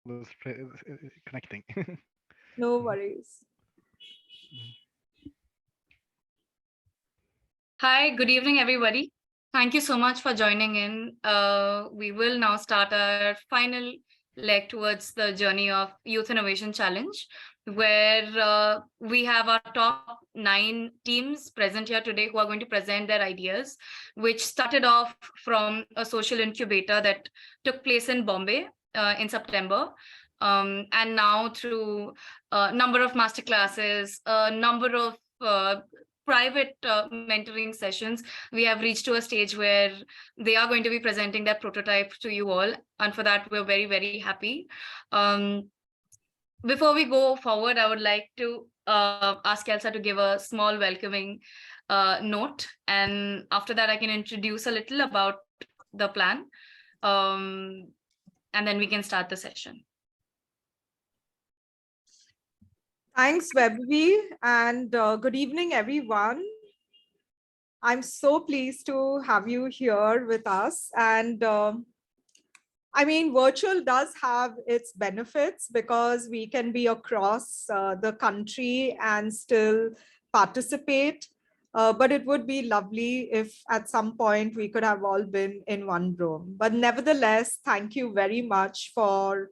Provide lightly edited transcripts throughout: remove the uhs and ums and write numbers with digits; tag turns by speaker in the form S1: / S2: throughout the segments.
S1: was connecting.
S2: No worries.
S3: Hi, good evening, everybody. Thank you so much for joining in. We will now start our final leg towards the journey of Youth Innovation Challenge, where we have our top 9 teams present here today who are going to present their ideas, which started off from a social incubator that took place in Bombay in September. And now through a number of masterclasses, a number of private mentoring sessions, we have reached to a stage where they are going to be presenting their prototype to you all. And for that, we're very, very happy. Before we go forward, I would like to ask Elsa to give a small welcoming note. And after that, I can introduce a little about the plan. And then we can start the session.
S2: Thanks, Webby, and good evening, everyone. I'm so pleased to have you here with us. And I mean, virtual does have its benefits because we can be across the country and still participate. But it would be lovely if at some point we could have all been in one room. But nevertheless, thank you very much for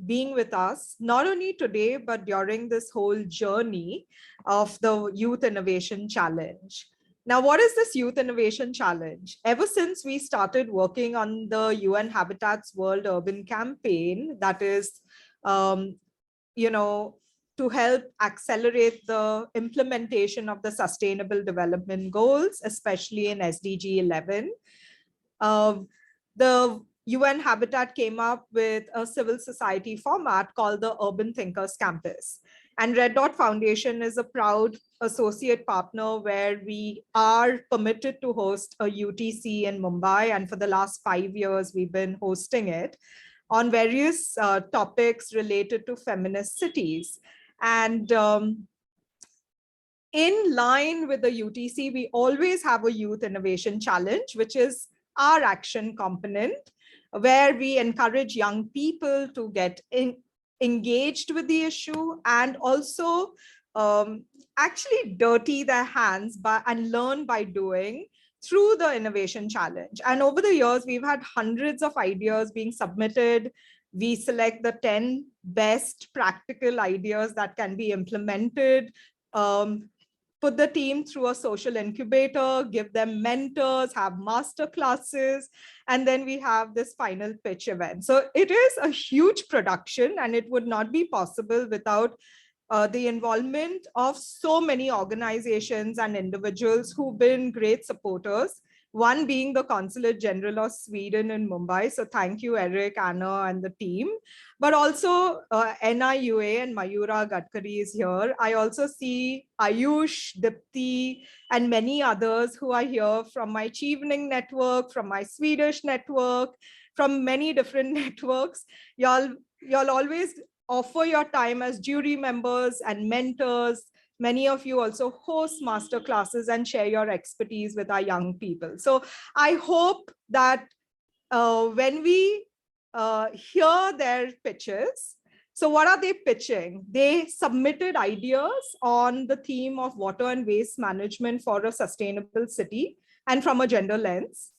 S2: being with us, not only today, but during this whole journey of the Youth Innovation Challenge. Now, what is this Youth Innovation Challenge? Ever since we started working on the UN Habitat's World Urban Campaign, that is, to help accelerate the implementation of the Sustainable Development Goals, especially in SDG 11, the UN Habitat came up with a civil society format called the Urban Thinkers Campus. And Red Dot Foundation is a proud associate partner where we are permitted to host a UTC in Mumbai. And for the last 5 years, we've been hosting it on various topics related to feminist cities. And in line with the UTC, we always have a Youth Innovation Challenge, which is our action component, where we encourage young people to get engaged with the issue and also actually dirty their hands and learn by doing through the Innovation Challenge. And over the years, we've had hundreds of ideas being submitted. We select the 10 best practical ideas that can be implemented, put the team through a social incubator, give them mentors, have master classes, and then we have this final pitch event. So it is a huge production, and it would not be possible without the involvement of so many organizations and individuals who've been great supporters. One being the Consulate General of Sweden in Mumbai. So thank you, Eric, Anna, and the team. But also NIUA and Mayura Gadkari is here. I also see Ayush, Dipti, and many others who are here from my Chevening network, from my Swedish network, from many different networks. Y'all always offer your time as jury members and mentors. Many of you also host master classes and share your expertise with our young people. So I hope that when we hear their pitches, so what are they pitching? They submitted ideas on the theme of water and waste management for a sustainable city and from a gender lens.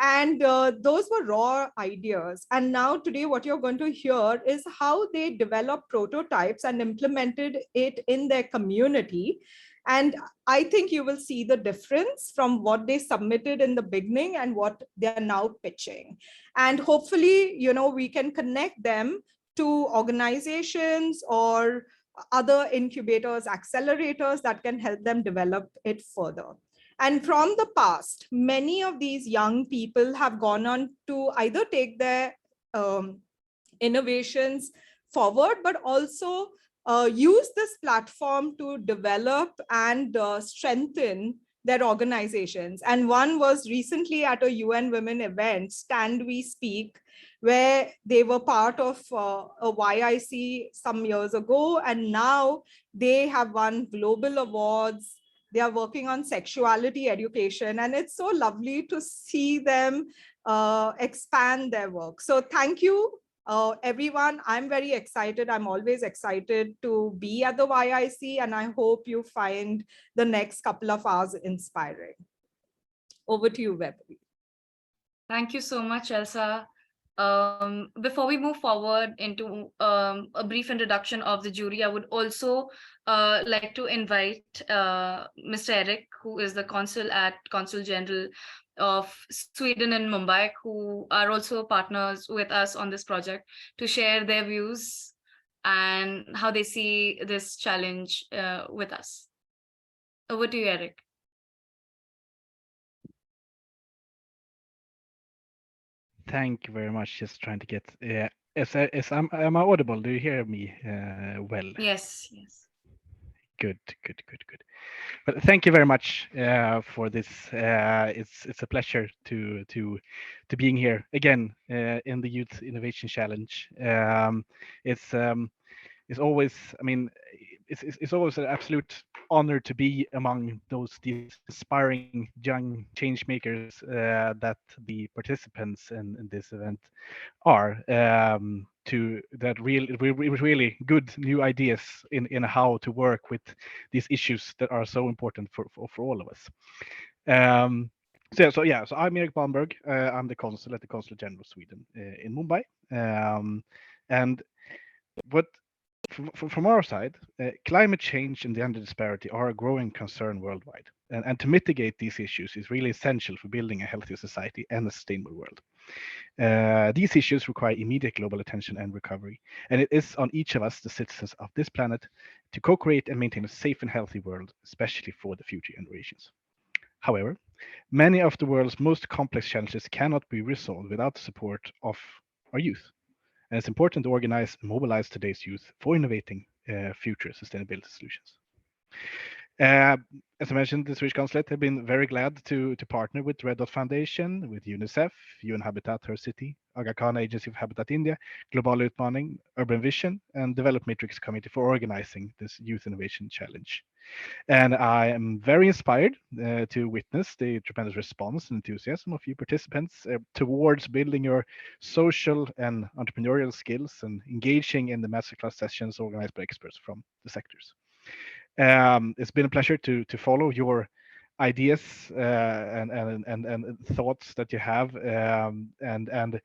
S2: And those were raw ideas. And now today, what you're going to hear is how they developed prototypes and implemented it in their community. And I think you will see the difference from what they submitted in the beginning and what they're now pitching. And hopefully, we can connect them to organizations or other incubators, accelerators that can help them develop it further. And from the past, many of these young people have gone on to either take their innovations forward, but also use this platform to develop and strengthen their organizations. And one was recently at a UN Women event, Stand We Speak, where they were part of a YIC some years ago. And now they have won global awards. They are working on sexuality education. And it's so lovely to see them expand their work. So thank you Everyone, I'm very excited. I'm always excited to be at the YIC, and I hope you find the next couple of hours inspiring. Over to you, Beverly.
S3: Thank you so much, Elsa. Before we move forward into a brief introduction of the jury, I would also like to invite Mr. Eric, who is the Consul General of Sweden in Mumbai, who are also partners with us on this project, to share their views and how they see this challenge with us. Over to you, Eric.
S1: Thank you very much. Just trying to get. Am I audible? Do you hear me well?
S3: Yes, yes.
S1: Good. But thank you very much for this. It's a pleasure to being here again in the Youth Innovation Challenge. It's always, I mean, it's always an absolute honor to be among these inspiring young change makers that the participants in this event are, to that really good new ideas in how to work with these issues that are so important for all of us. So I'm Erik Balmberg. I'm the consul at the Consulate General of Sweden in Mumbai. And what from our side, climate change and gender disparity are a growing concern worldwide. And to mitigate these issues is really essential for building a healthier society and a sustainable world. These issues require immediate global attention and recovery. And it is on each of us, the citizens of this planet, to co-create and maintain a safe and healthy world, especially for the future generations. However, many of the world's most complex challenges cannot be resolved without the support of our youth. And it's important to organize and mobilize today's youth for innovating future sustainability solutions. As I mentioned, the Swedish Consulate have been very glad to partner with Red Dot Foundation, with UNICEF, UN Habitat Her City, Aga Khan Agency for Habitat India, Global Utmaning, Urban Vision, and Develop Matrix Committee for organizing this Youth Innovation Challenge. And I am very inspired to witness the tremendous response and enthusiasm of you participants towards building your social and entrepreneurial skills and engaging in the masterclass sessions organized by experts from the sectors. It's been a pleasure to follow your ideas and thoughts that you have, and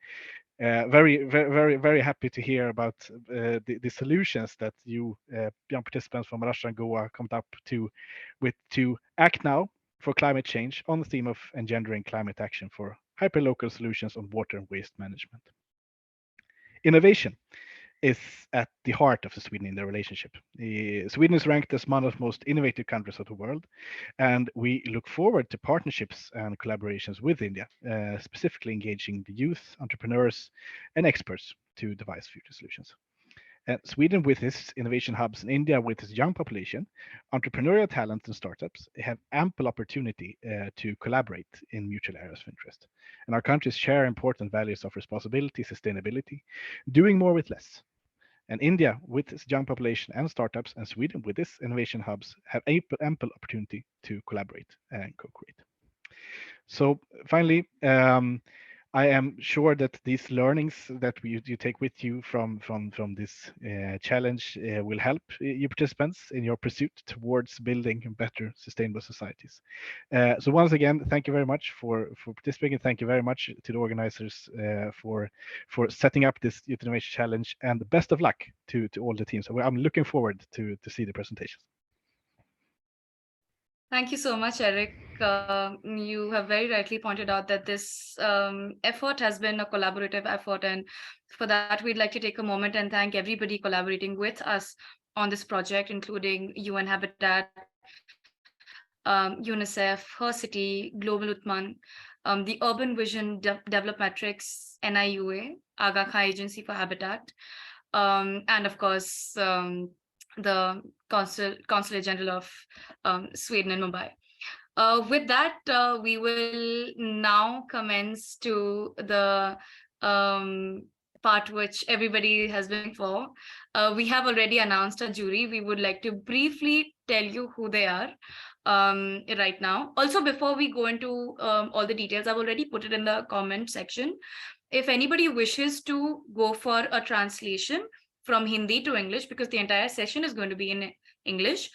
S1: very happy to hear about the solutions that you young participants from Maharashtra and Goa come up with to act now for climate change on the theme of engendering climate action for hyperlocal solutions on water and waste management. Innovation is at the heart of the Sweden-India relationship. Sweden is ranked as one of the most innovative countries of the world, and we look forward to partnerships and collaborations with India, specifically engaging the youth, entrepreneurs, and experts to devise future solutions. Sweden, with its innovation hubs, in India, with its young population, entrepreneurial talent, and startups, have ample opportunity to collaborate in mutual areas of interest. And our countries share important values of responsibility, sustainability, doing more with less. And India, with its young population and startups, and Sweden, with its innovation hubs, have ample opportunity to collaborate and co-create. So finally, I am sure that these learnings that you take with you from this challenge will help you participants in your pursuit towards building better sustainable societies. So once again, thank you very much for participating. Thank you very much to the organizers for setting up this Youth Innovation Challenge, and the best of luck to all the teams. I'm looking forward to see the presentations.
S3: Thank you so much, Eric. You have very rightly pointed out that this effort has been a collaborative effort. And for that, we'd like to take a moment and thank everybody collaborating with us on this project, including UN Habitat, UNICEF, Her City, Global Utman, the Urban Vision Develop Matrix, NIUA, Aga Khan Agency for Habitat, and of course, the Consulate General of Sweden in Mumbai. With that, we will now commence to the part which everybody has been for. We have already announced a jury. We would like to briefly tell you who they are right now. Also, before we go into all the details, I've already put it in the comment section. if anybody wishes to go for a translation from Hindi to English, because the entire session is going to be in English,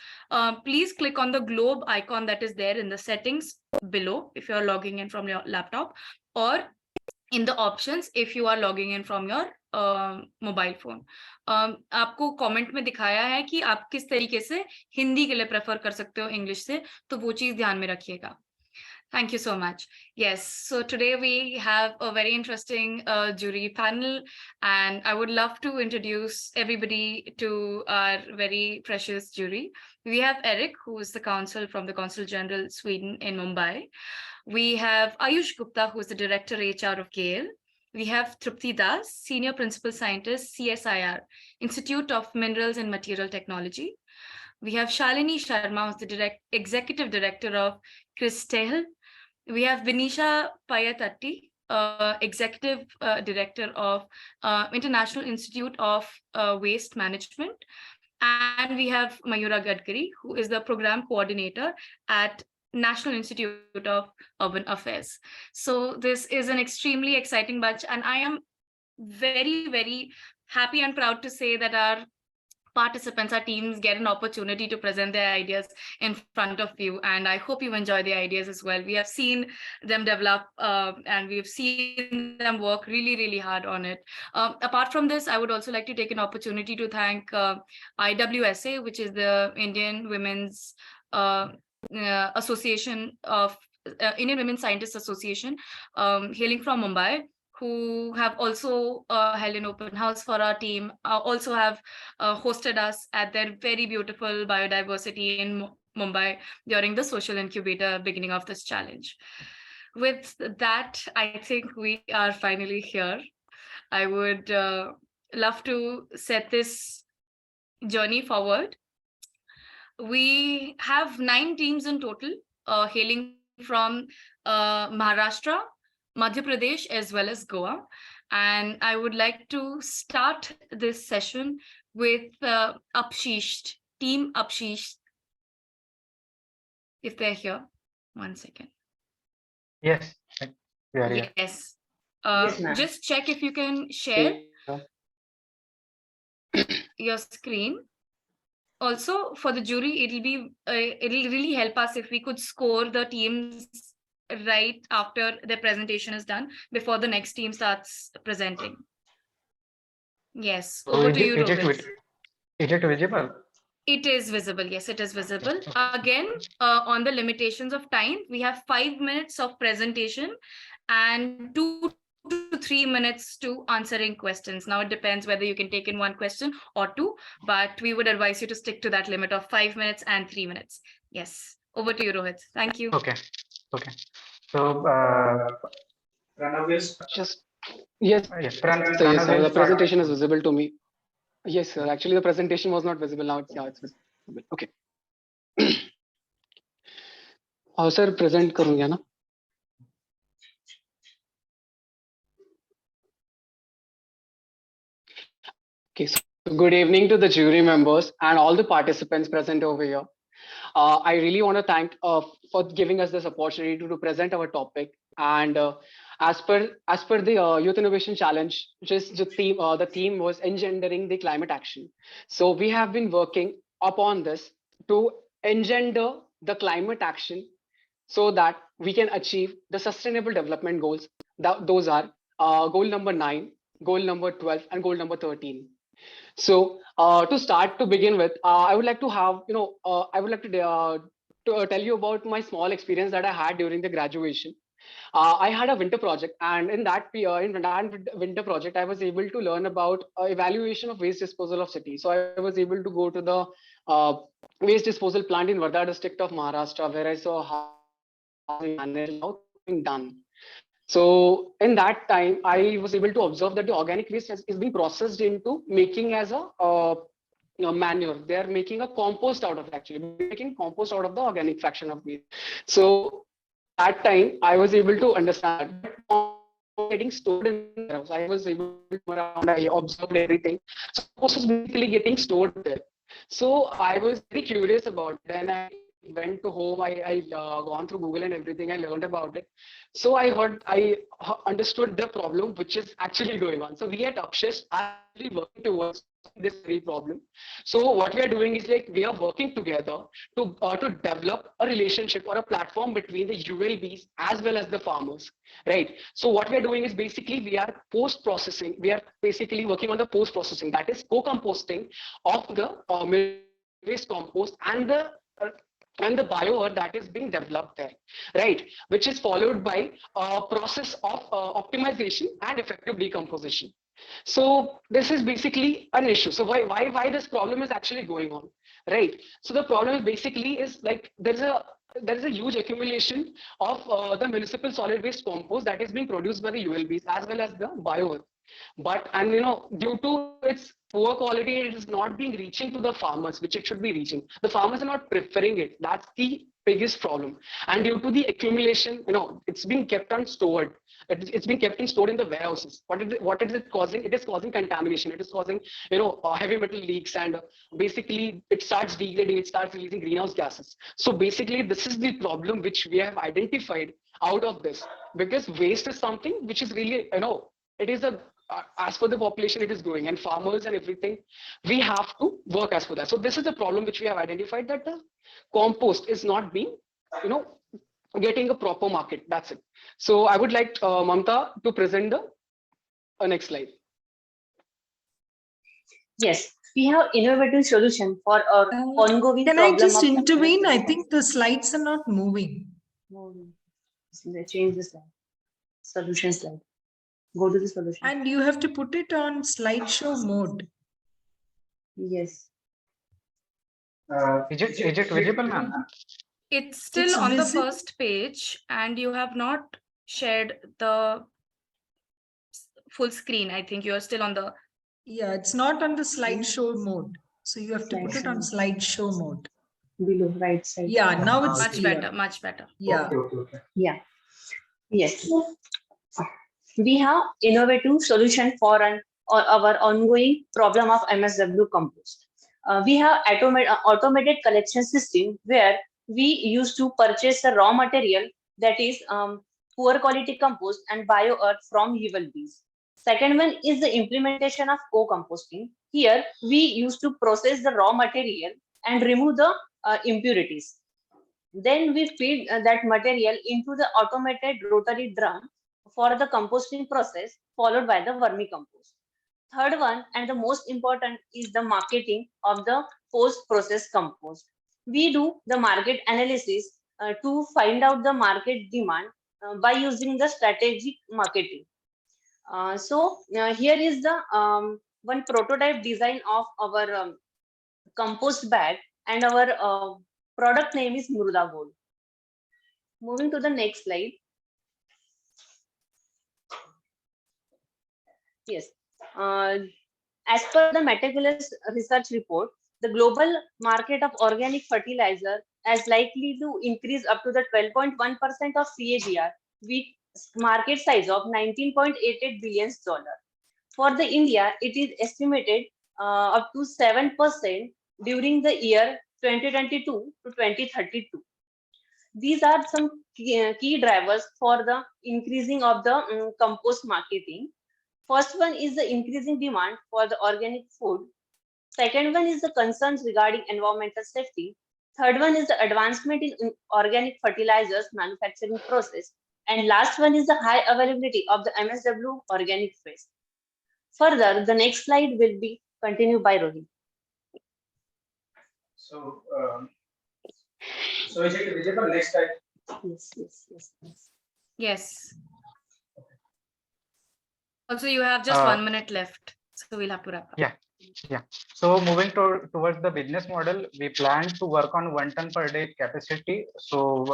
S3: please click on the globe icon that is there in the settings below if you're logging in from your laptop, or in the options if you are logging in from your mobile phone. आपको comment में दिखाया है कि आप किस तरीके से हिंदी के लिए प्रेफर कर सकते हो इंग्लिश से, तो वो चीज ध्यान में रखिएगा. Thank you so much. Yes, so today we have a very interesting jury panel, and I would love to introduce everybody to our very precious jury. We have Eric, who is the counsel from the Consul General Sweden in Mumbai. We have Ayush Gupta, who is the Director HR of GAIL. We have Trupti Das, Senior Principal Scientist, CSIR, Institute of Minerals and Material Technology. We have Shalini Sharma, who's the Executive Director of CRISTEL. We have Vinisha Payatatti, Executive Director of International Institute of Waste Management. And we have Mayura Gadkari, who is the Program Coordinator at National Institute of Urban Affairs. So this is an extremely exciting batch, and I am very, very happy and proud to say that our participants, our teams, get an opportunity to present their ideas in front of you, and I hope you enjoy the ideas as well. We have seen them develop and we've seen them work really, really hard on it. Apart from this, I would also like to take an opportunity to thank IWSA, which is the Indian Women's Association of Indian Women Scientists Association, hailing from Mumbai, who have also held an open house for our team, also have hosted us at their very beautiful biodiversity in Mumbai during the social incubator beginning of this challenge. With that, I think we are finally here. I would love to set this journey forward. We have 9 teams in total, hailing from Maharashtra, Madhya Pradesh, as well as Goa. And I would like to start this session with Apshish, Team Apshish, if they're here. One second.
S4: Yes, we are here.
S3: Yes.
S5: Yes, ma'am.
S3: Just check if you can share your screen. Also, for the jury, it'll really help us if we could score the teams right after the presentation is done, before the next team starts presenting. Yes, over to you, Rohit.
S4: Is it visible?
S3: It is visible. Yes, it is visible. Again, on the limitations of time, we have 5 minutes of presentation and 2 to 3 minutes to answering questions. Now it depends whether you can take in 1 question or 2, but we would advise you to stick to that limit of 5 minutes and 3 minutes. Yes, over to you, Rohit. Thank you.
S4: Okay. So
S5: Just yes,
S4: yes,
S5: so yes, sir, the presentation is visible to me. Yes, sir. Actually, the presentation was not visible. Now it's visible. Okay. sir, present करूँगा ना? Okay. So good evening to the jury members and all the participants present over here. I really want to thank for giving us this opportunity to present our topic. And as per the Youth Innovation Challenge, the theme was engendering the climate action. So we have been working upon this to engender the climate action so that we can achieve the sustainable development goals. Those are goal number 9, goal number 12, and goal number 13. So to begin with, I would like to have, I would like to tell you about my small experience that I had during the graduation. I had a winter project, and in that winter project, I was able to learn about evaluation of waste disposal of cities. So I was able to go to the waste disposal plant in Wardha district of Maharashtra, where I saw how being done. So in that time, I was able to observe that the organic waste is being processed into making as a manure. They are making a compost out of it, actually making compost out of the organic fraction of waste. So that time, I was able to understand getting stored in the house. I was able to go around, I observed everything. So compost was basically getting stored there. So I was very curious about it, and I went to home, I gone through Google and everything. I learned about it. So I understood the problem which is actually going on. So we at Upshift are actually working towards this very problem. So what we are doing is like we are working together to develop a relationship or a platform between the ULBs as well as the farmers, right? So what we are doing is basically we are post-processing. We are basically working on the post-processing, that is co-composting of the waste compost and the bio that is being developed there, right? Which is followed by a process of optimization and effective decomposition. So this is basically an issue. So why this problem is actually going on, right? So the problem is basically is like there is a huge accumulation of the municipal solid waste compost that is being produced by the ULBs as well as the bio. But due to its poor quality, it is not being reaching to the farmers, which it should be reaching. The farmers are not preferring it. That's the biggest problem. And due to the accumulation, it's being kept on stored. It's being kept and stored in the warehouses. What is it causing? It is causing contamination. It is causing heavy metal leaks, and basically it starts degrading. It starts releasing greenhouse gases. So basically, this is the problem which we have identified out of this, because waste is something which is really it is as per the population it is growing, and farmers and everything, we have to work as per that. So this is the problem which we have identified, that the compost is not being getting a proper market. That's it. So I would like Mamta to present the next slide.
S6: Yes, we have innovative solution for our ongoing
S7: Can
S6: problem
S7: I just
S6: of
S7: intervene? I think the slides are not moving.
S6: Change the slide. Solution slide. Go to the solution.
S7: And you have to put it on slideshow mode.
S6: Yes.
S4: Is it visible, ma'am?
S3: It's still
S7: It's
S3: on the
S7: visible.
S3: first page, and you have not shared the full screen. I think you are still on the.
S7: Yeah, it's not on the slideshow mode. So you have to put it on slideshow mode.
S6: Below, right side.
S7: Yeah, now it's
S3: Much
S7: clear.
S3: better, much better.
S7: Yeah.
S4: Okay.
S6: Yeah. Yes. We have innovative solution for our ongoing problem of MSW compost. We have automated collection system where we used to purchase the raw material, that is poor quality compost and bio earth from ULBs. Second one is the implementation of co-composting. Here we used to process the raw material and remove the impurities. Then we feed that material into the automated rotary drum for the composting process, followed by the vermicompost. Third one, and the most important, is the marketing of the post-process compost. We do the market analysis to find out the market demand by using the strategic marketing. Here is the one prototype design of our compost bag, and our product name is Mruda Gold. Moving to the next slide. Yes. As per the meticulous research report, the global market of organic fertilizer is likely to increase up to the 12.1% of CAGR with market size of $19.88 billion. For the India, it is estimated up to 7% during the year 2022 to 2032. These are some key drivers for the increasing of the compost marketing. First one is the increasing demand for the organic food. Second one is the concerns regarding environmental safety. Third one is the advancement in organic fertilizers manufacturing process. And last one is the high availability of the MSW organic waste. Further, the next slide will be continued by Rohit.
S4: So is it visible? Next slide.
S6: Yes.
S3: Yes. Also, you have just 1 minute left, so we'll have to wrap up.
S4: Yeah. So moving towards the business model, we plan to work on 1 ton per day capacity. So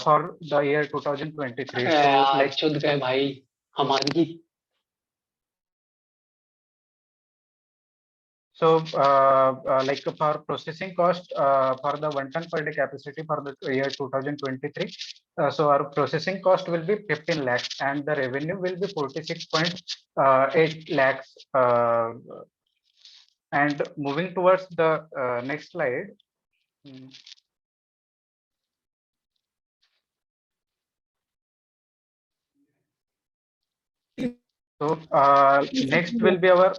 S4: for the year 2023. So for processing cost for the 1 ton per day capacity for the year 2023, so our processing cost will be 15 lakhs and the revenue will be 46.8 lakhs. And moving towards the next slide. So next will be our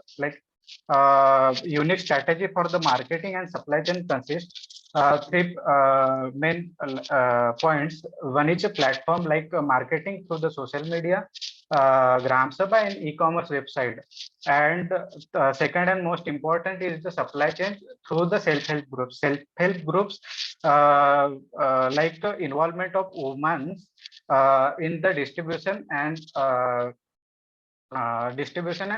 S4: unique strategy for the marketing and supply chain consists three main points. One is a platform like marketing through the social media, Gram Sabha and e-commerce website. And second and most important is the supply chain through the self-help groups. Self-help groups like the involvement of women in the distribution and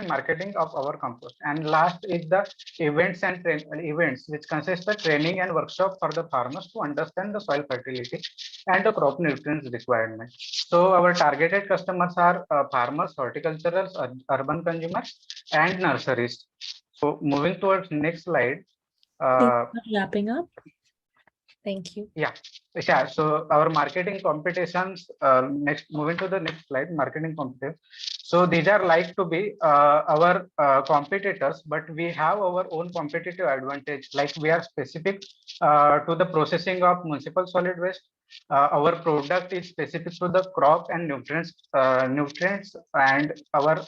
S4: marketing of our compost. And last is the events and events, which consist of training and workshop for the farmers to understand the soil fertility and the crop nutrients requirement. So our targeted customers are farmers, horticulturals, urban consumers, and nurseries. So moving towards next slide.
S8: Wrapping up. Thank you.
S4: Yeah. So our marketing competitions, next, moving to the next slide, marketing competitions. So these are like to be our competitors, but we have our own competitive advantage. Like we are specific to the processing of municipal solid waste. Our product is specific to the crop and nutrients, and our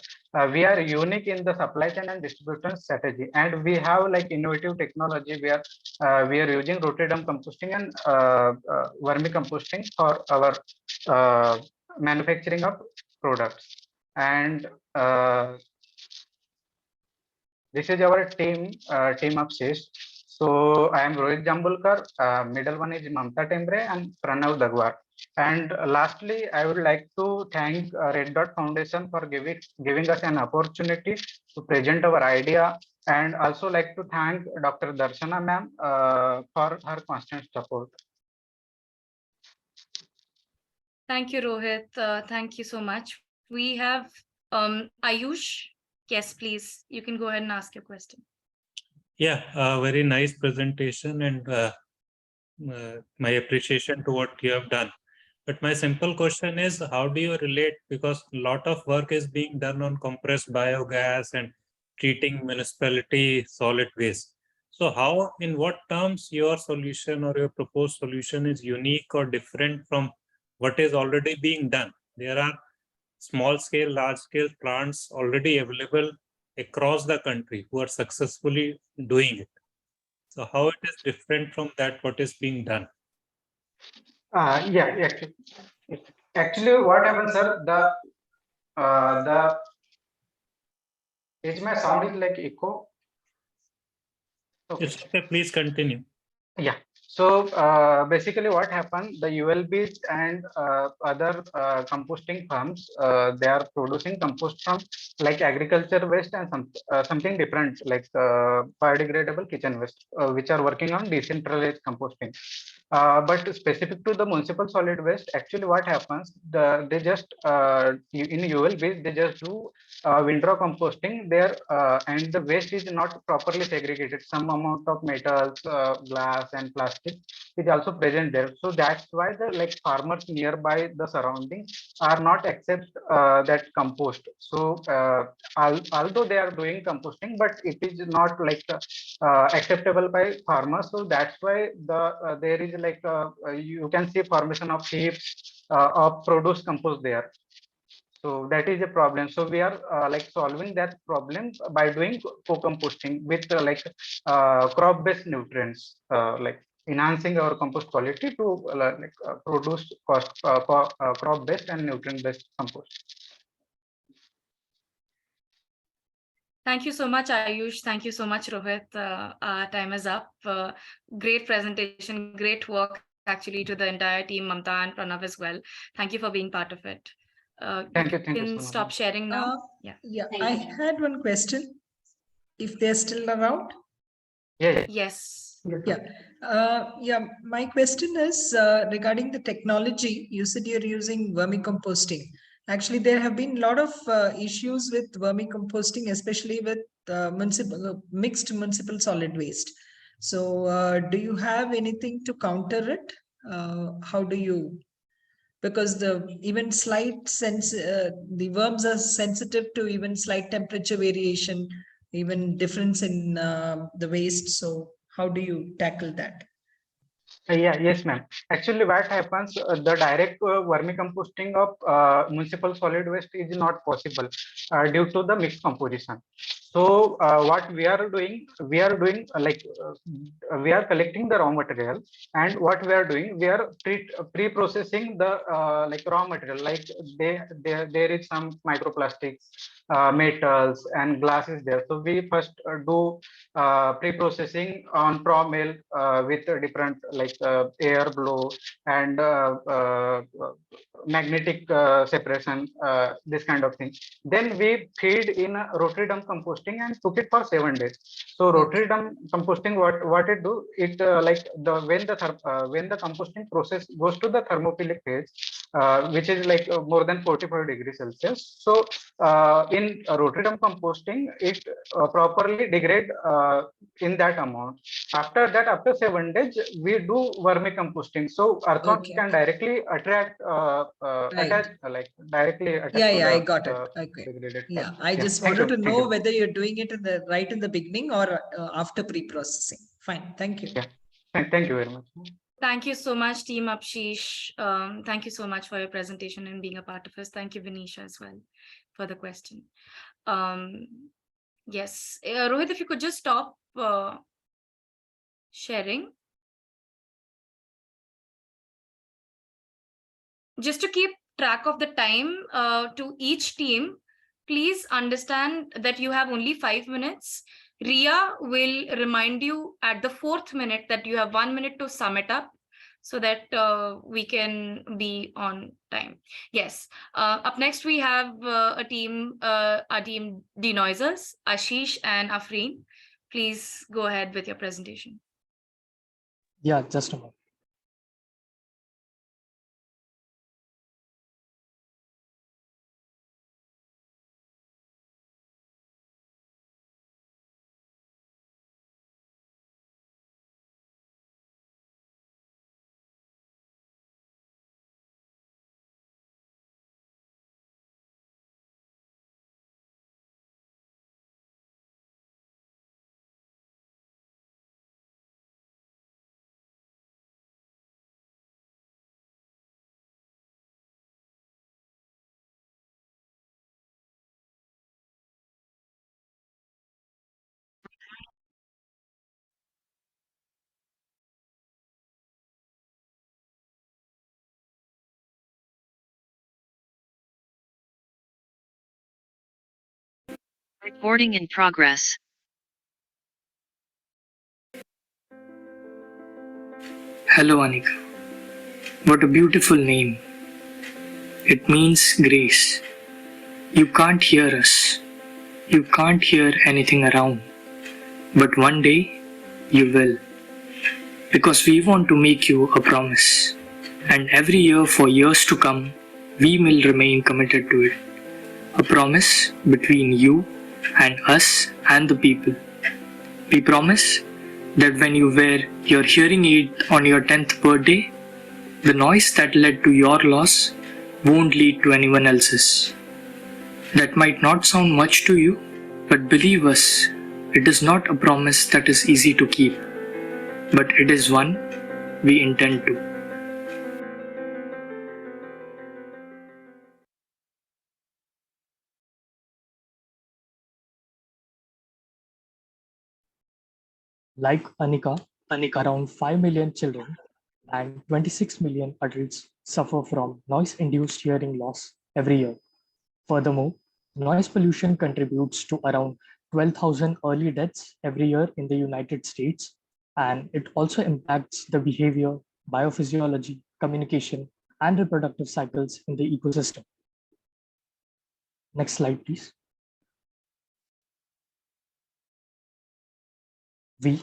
S4: we are unique in the supply chain and distribution strategy. And we have like innovative technology. We are using Rotterdam composting and vermicomposting for our manufacturing of products. And this is our team of SIS. So I am Rohit Jambulkar, middle one is Mamta Tembre and Pranav Dagwar. And lastly, I would like to thank Red Dot Foundation for giving us an opportunity to present our idea, and also like to thank Dr. Darshana ma'am for her constant support.
S3: Thank you, Rohit. Thank you so much. We have Ayush. Yes, please. You can go ahead and ask your question.
S9: Yeah, very nice presentation, and my appreciation to what you have done. But my simple question is, how do you relate? Because a lot of work is being done on compressed biogas and treating municipality solid waste. So how, in what terms your solution or your proposed solution is unique or different from what is already being done? There are small scale, large scale plants already available across the country who are successfully doing it. So how it is different from that what is being done?
S4: Yeah, actually what happens, sir, the is my sound is like echo.
S9: Okay. It's okay, please continue.
S4: Yeah. So basically what happened, the ULBs and other composting firms, they are producing compost from like agriculture waste and something different, like biodegradable kitchen waste, which are working on decentralized composting. But specific to the municipal solid waste, actually what happens, they just in ULBs, they just do windrow composting there, and the waste is not properly segregated. Some amount of metals, glass and plastic is also present there. So that's why the like farmers nearby the surroundings are not accept that compost. So although they are doing composting, but it is not like acceptable by farmers. So that's why there is like you can see formation of heaps of produce compost there. So that is a problem. So we are like solving that problem by doing co-composting with crop-based nutrients, like enhancing our compost quality to produce crop-based and nutrient-based compost.
S3: Thank you so much, Ayush. Thank you so much, Rohit. Our time is up. Great presentation, great work actually to the entire team, Mamta and Pranav as well. Thank you for being part of it.
S4: Thank you.
S3: Can stop sharing now.
S7: Yeah, I had one question. If they're still around?
S4: Yeah.
S3: Yes.
S7: Yeah. My question is regarding the technology. You said you're using vermicomposting. Actually, there have been a lot of issues with vermicomposting, especially with mixed municipal solid waste. So do you have anything to counter it? How do you? Because even slight the worms are sensitive to even slight temperature variation, even difference in the waste. So how do you tackle that?
S4: Yes, ma'am. Actually, what happens, the direct vermicomposting of municipal solid waste is not possible due to the mixed composition. So, what we are doing we are collecting the raw material, and what we are doing, we are pre-processing the raw material. Like there is some microplastics, metals, and glass is there. So we first do pre-processing on raw mill with different air blow and magnetic separation, this kind of thing. Then we feed in a rotary dump composting and cook it for 7 days. So rotary dump composting, what it do, it when the composting process goes to the thermophilic phase, which is more than 45 degrees Celsius. So in rotary dump composting, it properly degrade in that amount. After that, after 7 days, we do vermicomposting. So earthworms can directly attach directly attach
S7: Yeah,
S4: to
S7: yeah,
S4: the
S7: I got it. Okay.
S4: degraded
S7: Yeah,
S4: part.
S7: I just
S4: Thank
S7: wanted
S4: you.
S7: to
S4: Thank
S7: know
S4: you.
S7: whether you're doing it right in the beginning or after pre-processing. Fine, thank you.
S4: Yeah. Thank you very much.
S3: Thank you so much, Team Apshish. Thank you so much for your presentation and being a part of us. Thank you, Vinisha, as well, for the question. Yes, Rohit, if you could just stop sharing. Just to keep track of the time to each team, please understand that you have only 5 minutes. Ria will remind you at the 4th minute that you have 1 minute to sum it up so that we can be on time. Yes. Up next, we have our team denoisers, Ashish and Afreen. Please go ahead with your presentation.
S10: Yeah, just a moment.
S11: Recording in progress.
S12: Hello, Anika. What a beautiful name. It means grace. You can't hear us. You can't hear anything around. But one day, you will. Because we want to make you a promise. And every year for years to come, we will remain committed to it. A promise between you and us and the people. We promise that when you wear your hearing aid on your 10th birthday, the noise that led to your loss won't lead to anyone else's. That might not sound much to you, but believe us, it is not a promise that is easy to keep, but it is one we intend to.
S10: Like Anika, around 5 million children and 26 million adults suffer from noise-induced hearing loss every year. Furthermore, noise pollution contributes to around 12,000 early deaths every year in the United States, and it also impacts the behavior, biophysiology, communication, and reproductive cycles in the ecosystem. Next slide, please. We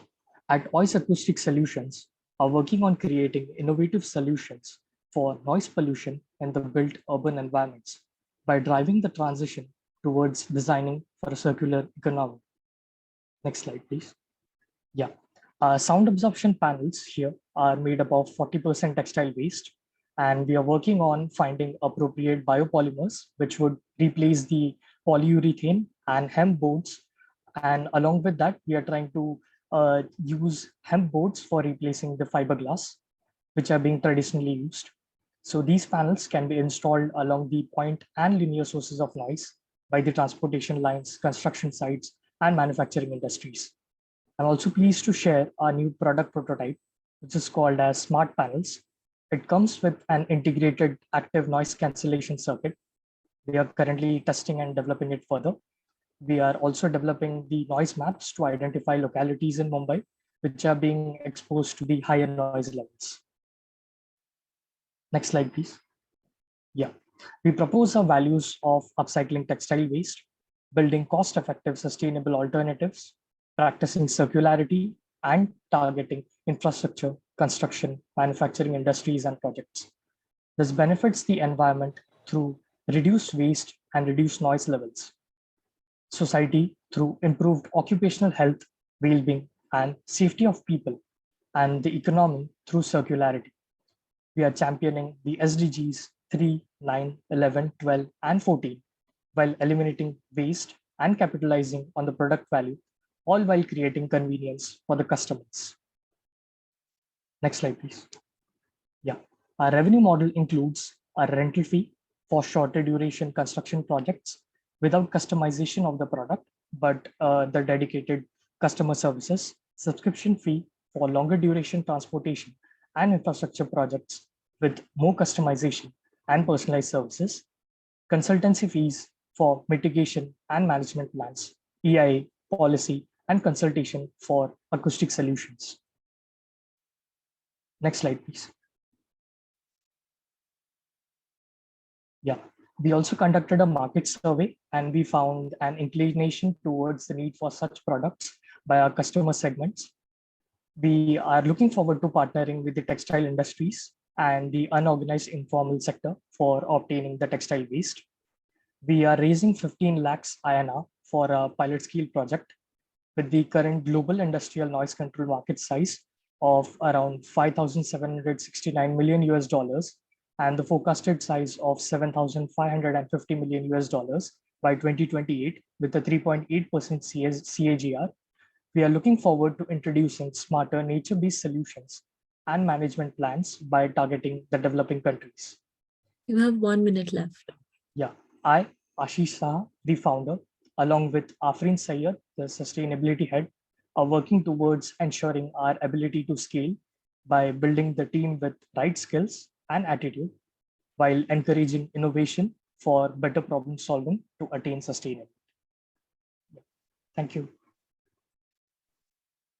S10: at OIS Acoustic Solutions are working on creating innovative solutions for noise pollution in the built urban environments by driving the transition towards designing for a circular economy. Next slide, please. Yeah, sound absorption panels here are made up of 40% textile waste, and we are working on finding appropriate biopolymers, which would replace the polyurethane and hemp boards. And along with that, we are trying to use hemp boards for replacing the fiberglass. which are being traditionally used. So these panels can be installed along the point and linear sources of noise by the transportation lines, construction sites, and manufacturing industries. I'm also pleased to share our new product prototype, which is called as Smart Panels. It comes with an integrated active noise cancellation circuit. We are currently testing and developing it further. We are also developing the noise maps to identify localities in Mumbai which are being exposed to the higher noise levels. Next slide, please. Yeah, we propose our values of upcycling textile waste, building cost-effective sustainable alternatives, practicing circularity, and targeting infrastructure, construction, manufacturing industries, and projects. This benefits the environment through reduced waste and reduced noise levels, society through improved occupational health, well-being, and safety of people, and the economy through circularity. We are championing the SDGs 3, 9, 11, 12, and 14 while eliminating waste and capitalizing on the product value, all while creating convenience for the customers. Next slide, please. Yeah, our revenue model includes a rental fee for shorter duration construction projects without customization of the product, but the dedicated customer services, subscription fee for longer duration transportation and infrastructure projects with more customization and personalized services, consultancy fees for mitigation and management plans, EIA, policy, and consultation for acoustic solutions. Next slide, please. Yeah, we also conducted a market survey and we found an inclination towards the need for such products by our customer segments. We are looking forward to partnering with the textile industries and the unorganized informal sector for obtaining the textile waste. We are raising 15 lakhs INR for a pilot scale project with the current global industrial noise control market size of around 5,769 million US dollars and the forecasted size of 7,550 million US dollars by 2028 with a 3.8% CAGR. We are looking forward to introducing smarter nature-based solutions and management plans by targeting the developing countries.
S8: You have 1 minute left.
S10: Yeah, I, Ashish Saha, the founder, along with Afreen Sayyed, the sustainability head, are working towards ensuring our ability to scale by building the team with right skills and attitude while encouraging innovation for better problem solving to attain sustainability. Thank you.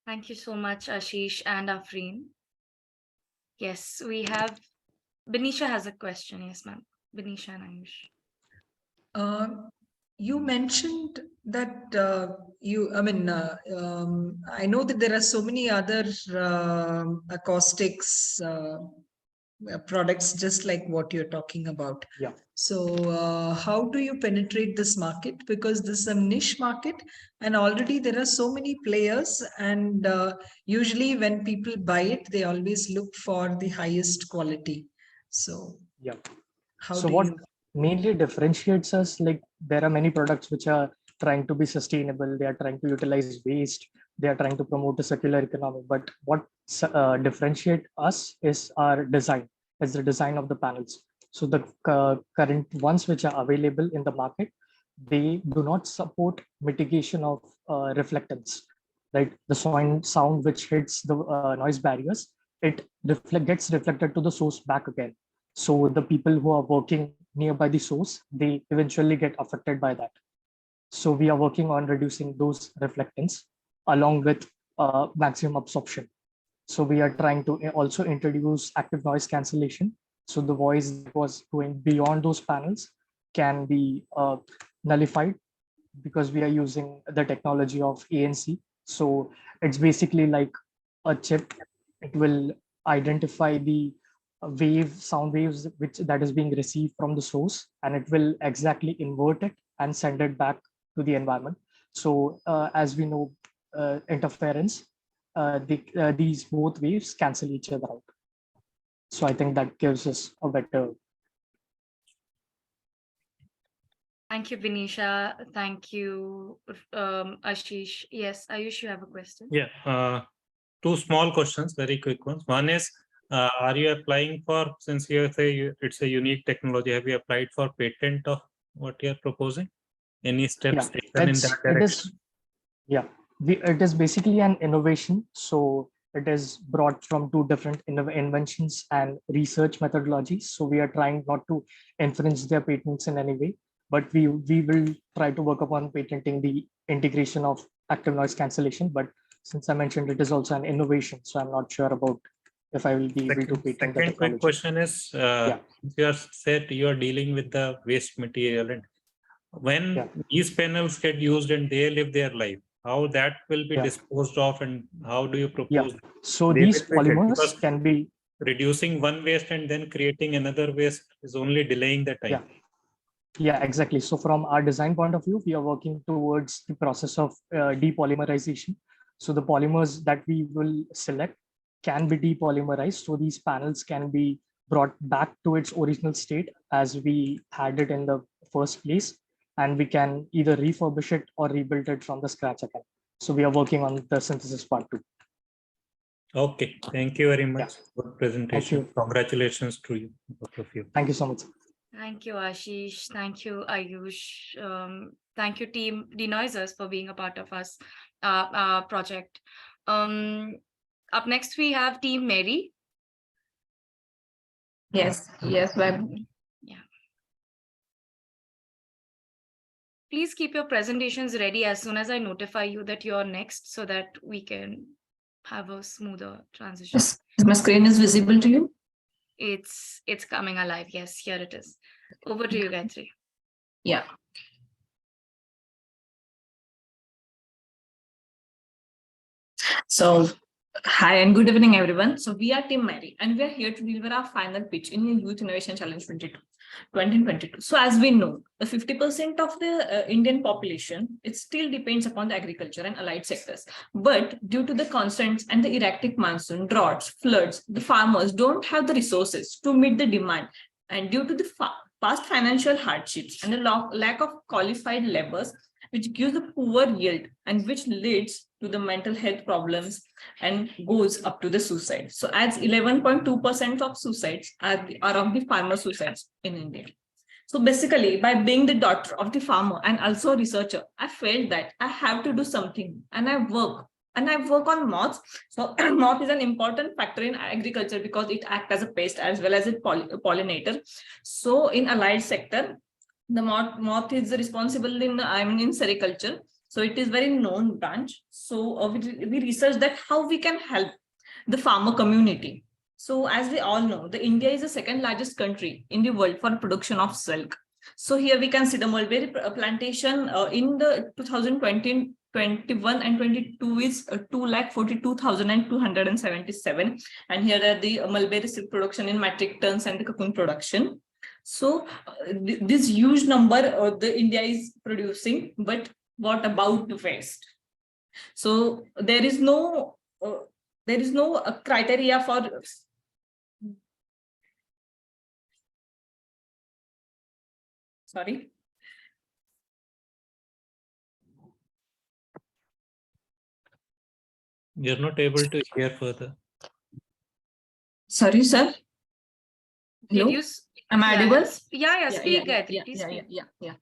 S3: Thank you so much, Ashish and Afreen. Yes, we have, Benisha has a question. Yes, ma'am. Benisha and Ayush.
S7: You mentioned that I know that there are so many other acoustics products just like what you're talking about.
S10: Yeah.
S7: So how do you penetrate this market? Because this is a niche market and already there are so many players, and usually when people buy it, they always look for the highest quality. So
S10: yeah,
S7: how
S10: so
S7: do
S10: what
S7: you
S10: mainly differentiates us, like there are many products which are trying to be sustainable, they are trying to utilize waste, they are trying to promote a circular economy, but what differentiate us is our design, is the design of the panels. So the current ones which are available in the market, they do not support mitigation of reflectance, right? The sound which hits the noise barriers, it gets reflected to the source back again. So the people who are working nearby the source, they eventually get affected by that. So we are working on reducing those reflectance along with maximum absorption. So we are trying to also introduce active noise cancellation. So the voice that was going beyond those panels can be nullified because we are using the technology of ANC. So it's basically like a chip. It will identify the sound waves that is being received from the source, and it will exactly invert it and send it back to the environment. So as we know, interference, these both waves cancel each other out. So I think that gives us a better.
S3: Thank you, Benisha. Thank you, Ashish. Yes, Ayush, you have a question.
S9: Yeah, two small questions, very quick ones. One is, Are you applying for, since you say it's a unique technology, have you applied for patent of what you're proposing? Any steps taken in that direction?
S10: It is basically an innovation. So it is brought from two different inventions and research methodologies. So we are trying not to infringe their patents in any way, but we will try to work upon patenting the integration of active noise cancellation. But since I mentioned it is also an innovation, so I'm not sure about if I will be able to patent the
S9: Second
S10: technology.
S9: quick question is, you have said you are dealing with the waste material, and when these panels get used and they live their life, how that will be disposed of, and how do you propose?
S10: So these polymers can be
S9: reducing one waste and then creating another waste is only delaying the time.
S10: Yeah, exactly. So from our design point of view, we are working towards the process of depolymerization. So the polymers that we will select can be depolymerized. So these panels can be brought back to its original state as we had it in the first place. And we can either refurbish it or rebuild it from the scratch again. So we are working on the synthesis part too.
S9: Okay, thank you very much. Good presentation. Congratulations to you, both of you.
S10: Thank you so much.
S3: Thank you, Ashish. Thank you, Ayush. Thank you, team Denoisers, for being a part of us project. Up next, we have Team Mary.
S13: Yes, ma'am.
S3: Yeah. Please keep your presentations ready as soon as I notify you that you're next, so that we can have a smoother transition.
S13: Yes. My screen is visible to you?
S3: It's coming alive. Yes, here it is. Over to you, Gayatri.
S13: Yeah. So, hi and good evening, everyone. So we are Team Mary, and we are here to deliver our final pitch in Youth Innovation Challenge 2022. So as we know, the 50% of the Indian population, it still depends upon the agriculture and allied sectors. But due to the constraints and the erratic monsoon, droughts, floods, the farmers don't have the resources to meet the demand. And due to the past financial hardships and the lack of qualified laborers, which gives the poor yield and which leads to the mental health problems and goes up to the suicide. So as 11.2% of suicides are of the farmer suicides in India. So basically, by being the daughter of the farmer and also a researcher, I felt that I have to do something, and I work on moths. So moth is an important factor in agriculture because it acts as a pest as well as a pollinator. So in allied sector, the moth is responsible in sericulture. So it is very known branch. So we researched that how we can help the farmer community. So as we all know, India is the second largest country in the world for production of silk. So here we can see the mulberry plantation in the 2020, 21 and 22 is 242,277. And here are the mulberry silk production in metric tons and the cocoon production. So this huge number the India is producing, but what about the waste? So there is no criteria for. Sorry.
S9: You're not able to hear further.
S13: Sorry, sir. Hello? Am I audible?
S3: Yeah, speak, Gayatri.
S13: Yeah.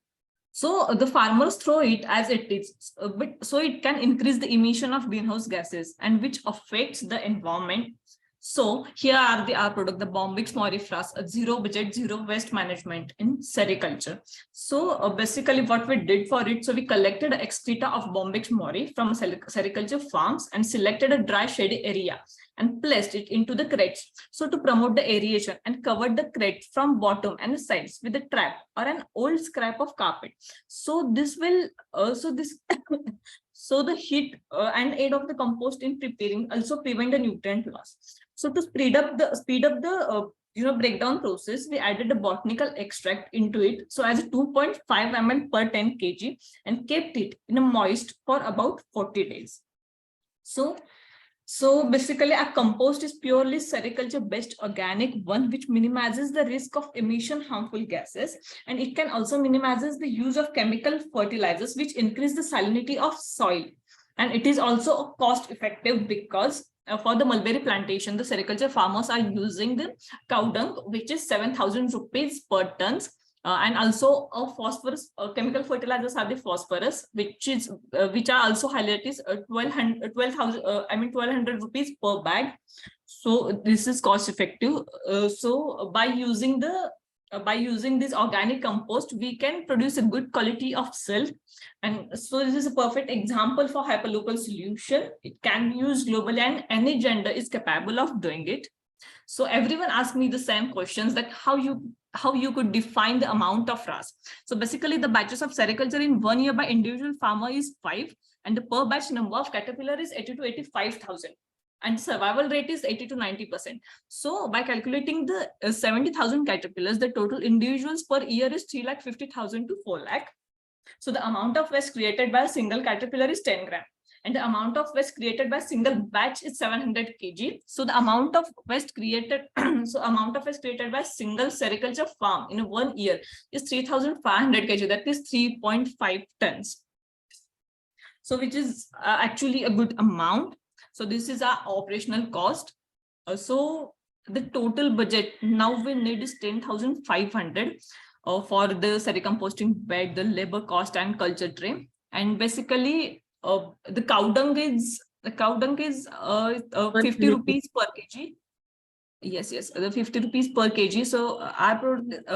S13: So the farmers throw it as it is, but so it can increase the emission of greenhouse gases and which affects the environment. So here are our product, the Bombyx morifras, a zero budget, zero waste management in sericulture. So basically what we did for it, so we collected excreta of Bombyx mori from sericulture farms and selected a dry shady area and placed it into the crates. So to promote the aeration and covered the crate from bottom and the sides with a trap or an old scrap of carpet. So this will also so the heat and aid of the compost in preparing also prevent the nutrient loss. So to speed up the breakdown process, we added a botanical extract into it. So as a 2.5 ml per 10 kg and kept it in a moist for about 40 days. So basically our compost is purely sericulture based organic one, which minimizes the risk of emission harmful gases. And it can also minimizes the use of chemical fertilizers, which increase the salinity of soil. And it is also cost effective because for the mulberry plantation, the sericulture farmers are using the cow dung, which is 7,000 rupees per tons. And also a phosphorus, chemical fertilizers are the phosphorus, which are also highlighted 1,200 rupees per bag. So this is cost effective. So by using this organic compost, we can produce a good quality of silt. And so this is a perfect example for hyperlocal solution. It can be used globally and any gender is capable of doing it. So everyone asked me the same questions, that how you could define the amount of RAS. So basically the batches of sericulture in 1 year by individual farmer is 5, and the per batch number of caterpillar is 80 to 85,000. And survival rate is 80 to 90%. So by calculating the 70,000 caterpillars, the total individuals per year is 350,000 to 4 lakh. So the amount of waste created by a single caterpillar is 10 gram. And the amount of waste created by single batch is 700 kg. So the amount of waste created, by single sericulture farm in 1 year is 3,500 kg. That is 3.5 tons. So which is actually a good amount. So this is our operational cost. So the total budget now we need is 10,500 for the sericomposting bed, the labor cost and culture tray. And basically the cow dung is 50 rupees per kg. Yes, the 50 rupees per kg. So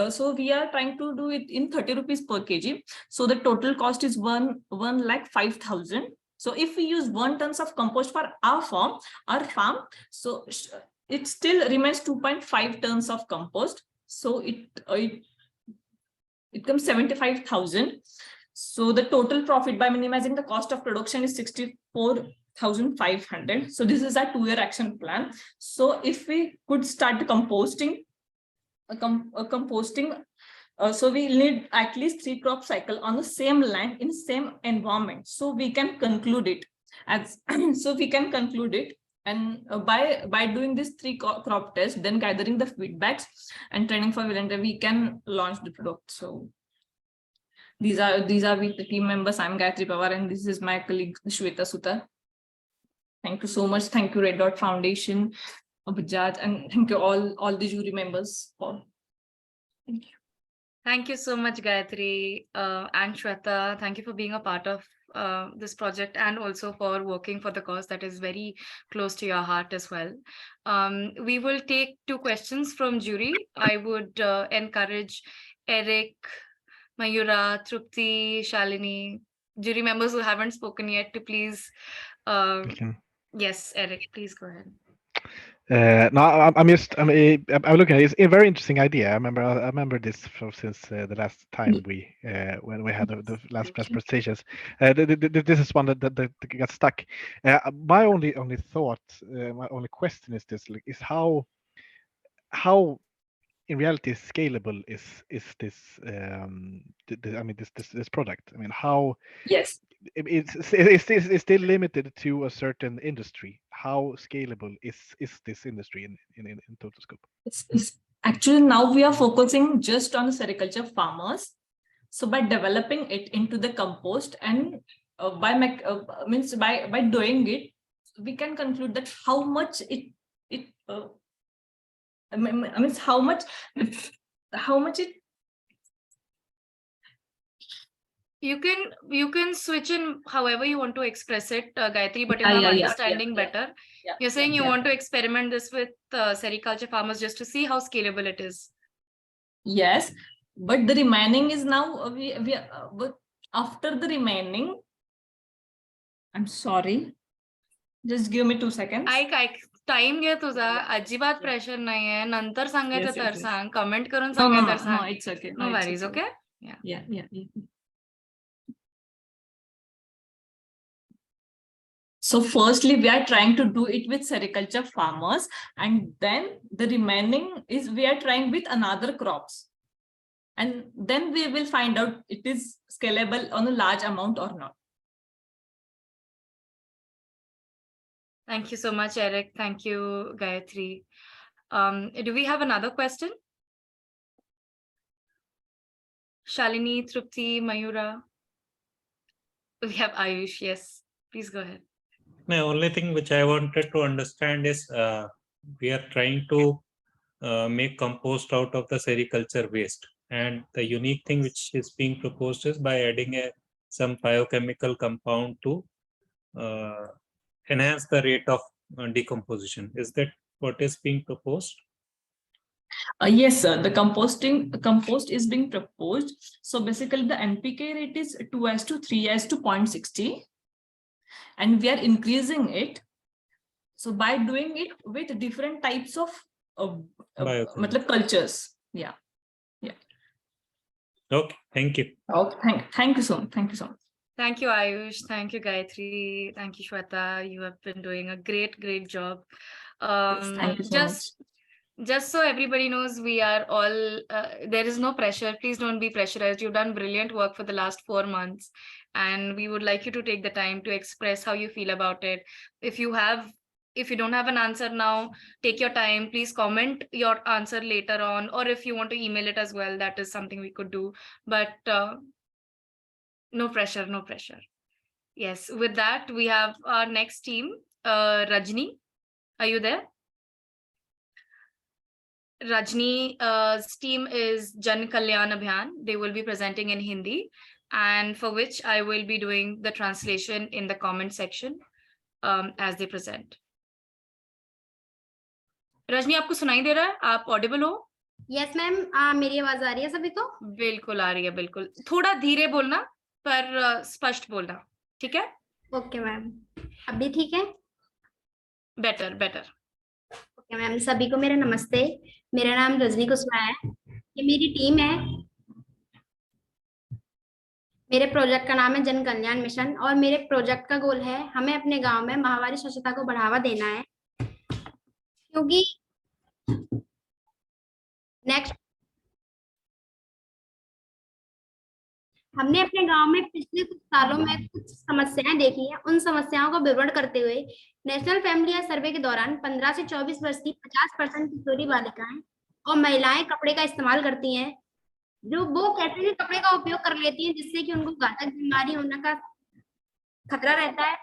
S13: so we are trying to do it in 30 rupees per kg. So the total cost is 1,05,000. So if we use 1 tons of compost for our farm, so it still remains 2.5 tons of compost. So it comes 75,000. So the total profit by minimizing the cost of production is 64,500. So this is our 2-year action plan. So if we could start composting, so we need at least 3 crop cycle on the same land in same environment. So we can conclude it And by doing this 3 crop tests, then gathering the feedbacks and training for volunteer, we can launch the product. So these are with the team members. I'm Gayatri Pawar, and this is my colleague Shweta Sutar. Thank you so much. Thank you Red Dot Foundation, Bajaj, and thank you all the jury members. Thank you.
S3: Thank you so much, Gayatri and Shweta. Thank you for being a part of this project and also for working for the cause that is very close to your heart as well. We will take 2 questions from jury. I would encourage Eric, Mayura, Trupti, Shalini, jury members who haven't spoken yet to please. Yes, Eric, please go ahead.
S1: No, I'm looking at it. It's a very interesting idea. I remember this since the last time when we had the last presentations. This is one that got stuck. My only thought, my only question is this: is how in reality scalable is this? This product. I mean, how?
S13: Yes.
S1: It's still limited to a certain industry. How scalable is this industry in total scope?
S13: It's actually now we are focusing just on the sericulture farmers. So by developing it into the compost and by doing it, we can conclude that how much
S3: You can switch in however you want to express it, Gayatri, but I'm understanding better. You're saying you want to experiment this with sericulture farmers just to see how scalable it is.
S13: Yes, but the remaining is now but after the remaining, I'm sorry, just give me 2 seconds.
S3: Time घे तुझा, अजिबात pressure नाहीये. नंतर सांगायचं तर सांग, comment करून सांगायचं तर सांग.
S13: It's okay.
S3: No worries, okay?
S13: Yeah. So firstly, we are trying to do it with sericulture farmers, and then the remaining is we are trying with another crops. And then we will find out it is scalable on a large amount or not.
S3: Thank you so much, Eric. Thank you, Gayatri. Do we have another question? Shalini, Trupti, Mayura. We have Ayush. Yes, please go ahead.
S9: The only thing which I wanted to understand is we are trying to make compost out of the sericulture waste, and the unique thing which is being proposed is by adding some biochemical compound to enhance the rate of decomposition. Is that what is being proposed?
S13: Yes, sir. The compost is being proposed. So basically the NPK rate is 2:3:0.60, and we are increasing it. So by doing it with different types of matlab cultures. Yeah. Yeah.
S9: Okay, thank you.
S13: Okay, thank you so much. Thank you so much.
S3: Thank you, Ayush. Thank you, Gayatri. Thank you, Shweta. You have been doing a great job.
S13: Thank you so
S3: Just so everybody knows, we are all, there is no pressure. Please don't be pressurized. You've done brilliant work for the last 4 months, and we would like you to take the time to express how you feel about it. If you don't have an answer now, take your time. Please comment your answer later on, or if you want to email it as well, that is something we could do. But no pressure, no pressure. Yes, with that, we have our next team, Rajni. Are you there? Rajni's team is Jan Kalyan Abhiyan. They will be presenting in Hindi, and for which I will be doing the translation in the comment section as they present. Rajni, आपको सुनाई दे रहा है? आप Audible हो?
S14: Yes ma'am, मेरी आवाज आ रही है सभी को?
S3: बिल्कुल आ रही है, बिल्कुल. थोड़ा धीरे बोलना, पर स्पष्ट बोलना, ठीक है?
S14: Okay ma'am. अभी ठीक है?
S3: बेटर.
S14: ओके मैम, सभी को मेरा नमस्ते. मेरा नाम रजनी कुशवाहा है. ये मेरी टीम है. मेरे प्रोजेक्ट का नाम है जन कल्याण मिशन, और मेरे प्रोजेक्ट का गोल है हमें अपने गांव में माहवारी स्वच्छता को बढ़ावा देना है, क्योंकि नेक्स्ट हमने अपने गांव में पिछले कुछ सालों में कुछ समस्याएं देखी हैं. उन समस्याओं का विवरण करते हुए नेशनल फैमिली सर्वे के दौरान 15 से 24 वर्ष की 50% किशोरी बालिकाएं और महिलाएं कपड़े का इस्तेमाल करती हैं, जो वो कहते हैं कपड़े का उपयोग कर लेती हैं, जिससे कि उनको घातक बीमारी होने का खतरा रहता है.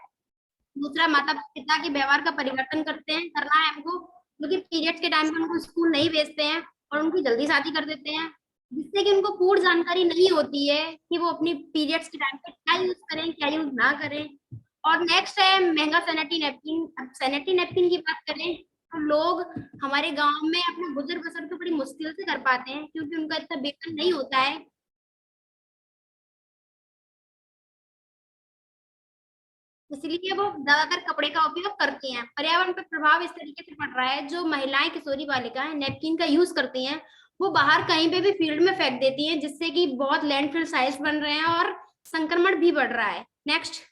S14: दूसरा, माता पिता के व्यवहार का परिवर्तन करना है हमको, क्योंकि पीरियड्स के टाइम पर उनको स्कूल नहीं भेजते हैं और उनकी जल्दी शादी कर देते हैं, जिससे कि उनको पूर्ण जानकारी नहीं होती है कि वो अपनी पीरियड्स के टाइम पे क्या यूज करें, क्या यूज ना करें. और नेक्स्ट है महंगा सैनिटरी नैपकिन. अब सैनिटरी नैपकिन की बात करें तो लोग हमारे गांव में अपना गुजर बसर तो बड़ी मुश्किल से कर पाते हैं, क्योंकि उनका इतना वेतन नहीं होता है. इसलिए वो ज्यादातर कपड़े का उपयोग करती हैं. पर्यावरण पर प्रभाव इस तरीके से पड़ रहा है, जो महिलाएं किशोरी बालिकाएं नैपकिन का यूज करती हैं, वो बाहर कहीं पे भी फील्ड में फेंक देती हैं, जिससे कि बहुत लैंडफिल साइट्स बन रहे हैं और संक्रमण भी बढ़ रहा है. नेक्स्ट.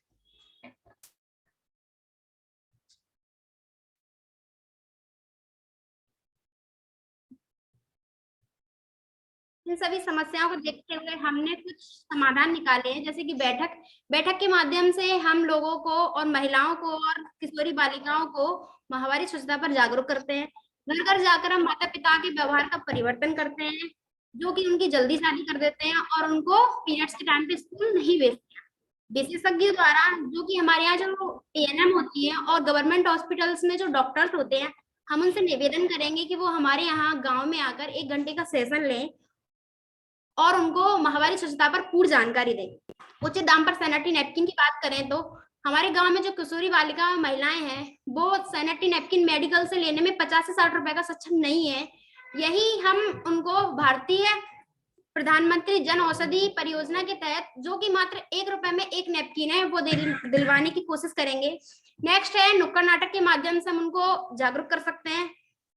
S14: इन सभी समस्याओं को देखते हुए हमने कुछ समाधान निकाले हैं, जैसे कि बैठक के माध्यम से हम लोगों को और महिलाओं को और किशोरी बालिकाओं को माहवारी स्वच्छता पर जागरूक करते हैं. घर घर जाकर हम माता पिता के व्यवहार का परिवर्तन करते हैं, जो कि उनकी जल्दी शादी कर देते हैं और उनको पीरियड्स के टाइम पे स्कूल नहीं भेजते हैं. विशेषज्ञों द्वारा, जो कि हमारे यहाँ जो ANM होती है और गवर्नमेंट हॉस्पिटल्स में जो डॉक्टर्स होते हैं, हम उनसे निवेदन करेंगे कि वो हमारे यहाँ गाँव में आकर 1 घंटे का सेशन लें और उनको माहवारी स्वच्छता पर पूर्ण जानकारी दें. उचित दाम पर सैनिटरी नैपकिन की बात करें तो हमारे गांव में जो किशोरी बालिका महिलाएं हैं, वो सैनिटरी नैपकिन मेडिकल से लेने में 50 से 60 रुपए का सक्षम नहीं है. यही हम उनको भारतीय प्रधानमंत्री जन औषधि परियोजना के तहत, जो कि मात्र 1 रुपए में 1 नैपकिन है, वो दिलवाने की कोशिश करेंगे. नेक्स्ट है नुक्कड़ नाटक के माध्यम से हम उनको जागरूक कर सकते हैं.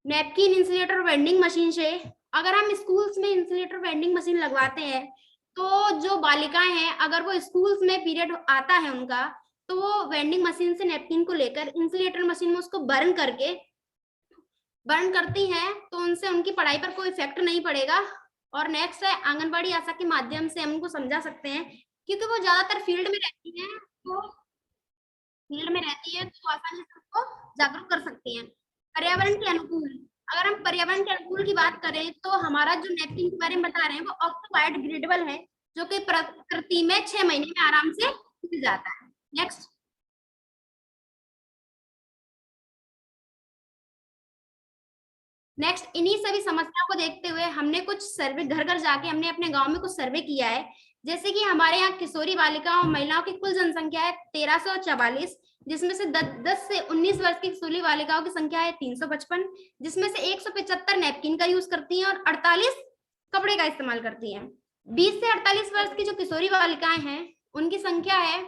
S14: नैपकिन इंसुलेटर वेंडिंग मशीन से, अगर हम स्कूल्स में इंसुलेटर वेंडिंग मशीन लगवाते हैं, तो जो बालिकाएं हैं, अगर वो स्कूल्स में पीरियड आता है उनका, तो वो वेंडिंग मशीन से नैपकिन को लेकर इंसुलेटर मशीन में उसको बर्न करती हैं, तो उनसे उनकी पढ़ाई पर कोई इफेक्ट नहीं पड़ेगा. और नेक्स्ट है आंगनबाड़ी आशा के माध्यम से हम उनको समझा सकते हैं, क्योंकि वो ज्यादातर फील्ड में रहती है, तो आसानी से उसको जागरूक कर सकती हैं. पर्यावरण के अनुकूल, अगर हम पर्यावरण के अनुकूल की बात करें तो हमारा जो नैपकिन के बारे में बता रहे हैं वो ऑक्टोबायोडिग्रेडेबल है, जो कि प्रकृति में 6 महीने में आराम से मिल जाता है. नेक्स्ट. नेक्स्ट, इन्हीं सभी समस्याओं को देखते हुए हमने कुछ सर्वे घर घर जाके हमने अपने गांव में कुछ सर्वे किया है। जैसे कि हमारे यहाँ किशोरी बालिकाओं और महिलाओं की कुल जनसंख्या है 1344, जिसमें से 10 से 19 वर्ष की किशोरी बालिकाओं की संख्या है 355, जिसमें से 175 नैपकिन का यूज करती हैं और 48 कपड़े का इस्तेमाल करती हैं। 20 से 48 वर्ष की जो किशोरी बालिकाएं हैं उनकी संख्या है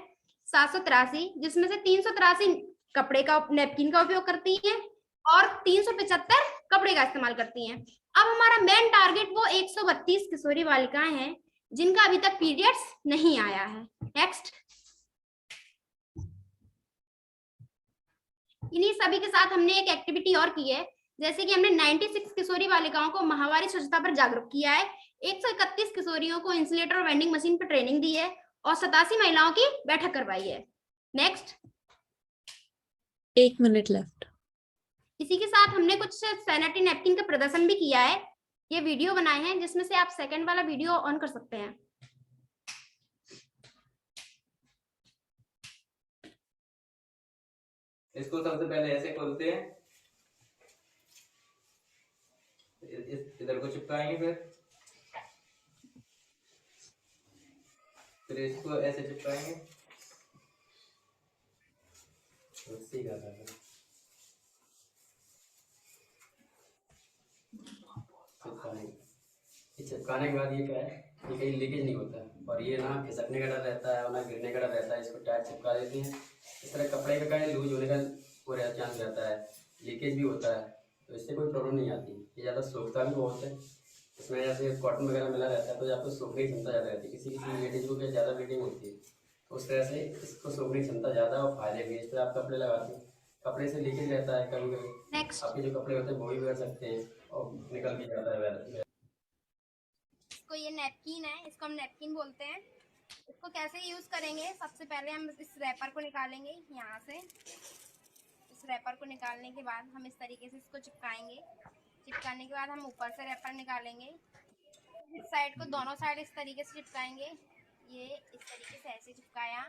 S14: 783, जिसमें से 383 कपड़े का नैपकिन का उपयोग करती हैं और 375 कपड़े का इस्तेमाल करती हैं। अब हमारा मेन टारगेट वो 132 किशोरी बालिकाएं हैं जिनका अभी तक पीरियड्स नहीं आया है। नेक्स्ट, इन्हीं सभी के साथ हमने एक एक्टिविटी और की है, जैसे कि हमने 96 किशोरी बालिकाओं को माहवारी स्वच्छता पर जागरूक किया है, 131 किशोरियों को इंसुलेटर और वेंडिंग मशीन पर ट्रेनिंग दी है और 87 महिलाओं की बैठक करवाई है। Next,
S8: 1 minute left.
S14: इसी के साथ हमने कुछ सैनिटरी नैपकिन का प्रदर्शन भी किया है। ये वीडियो बनाए हैं जिसमें से आप सेकंड वाला वीडियो ऑन कर सकते हैं।
S15: इसको सबसे पहले ऐसे खोलते हैं, इधर को चिपकाएंगे, फिर इसको ऐसे चिपकाएंगे, चिपकाने के बाद ये क्या है कि कहीं लीकेज नहीं होता है और ये ना खिसकने का डर रहता है और ना गिरने का डर रहता है। इसको टाइट चिपका देते हैं। इस तरह कपड़े का क्या लूज होने का वो चांस रहता है, लीकेज भी होता है, तो इससे कोई प्रॉब्लम नहीं आती। ये ज़्यादा सूखता भी बहुत है, इसमें जैसे कॉटन वगैरह मिला रहता है तो आपको सूखने की क्षमता ज़्यादा रहती है। किसी किसी लेडीज को क्या ज़्यादा ब्लीडिंग होती है, तो उस तरह से इसको सूखने की क्षमता ज़्यादा और फायदे भी। इस पर आप कपड़े लगाते हैं, कपड़े से लीकेज रहता है, कभी कभी आपके जो कपड़े होते हैं वो भी बिगड़ सकते हैं और निकल भी जाता है।
S14: इसको ये नैपकिन है, इसको हम नैपकिन बोलते हैं। इसको कैसे यूज करेंगे, सबसे पहले हम इस रैपर को निकालेंगे यहाँ से। इस रैपर को निकालने के बाद हम इस तरीके से इसको चिपकाएंगे। चिपकाने के बाद हम ऊपर से रैपर निकालेंगे, इस साइड को दोनों साइड इस तरीके से चिपकाएंगे। ये इस तरीके से ऐसे चिपकाया,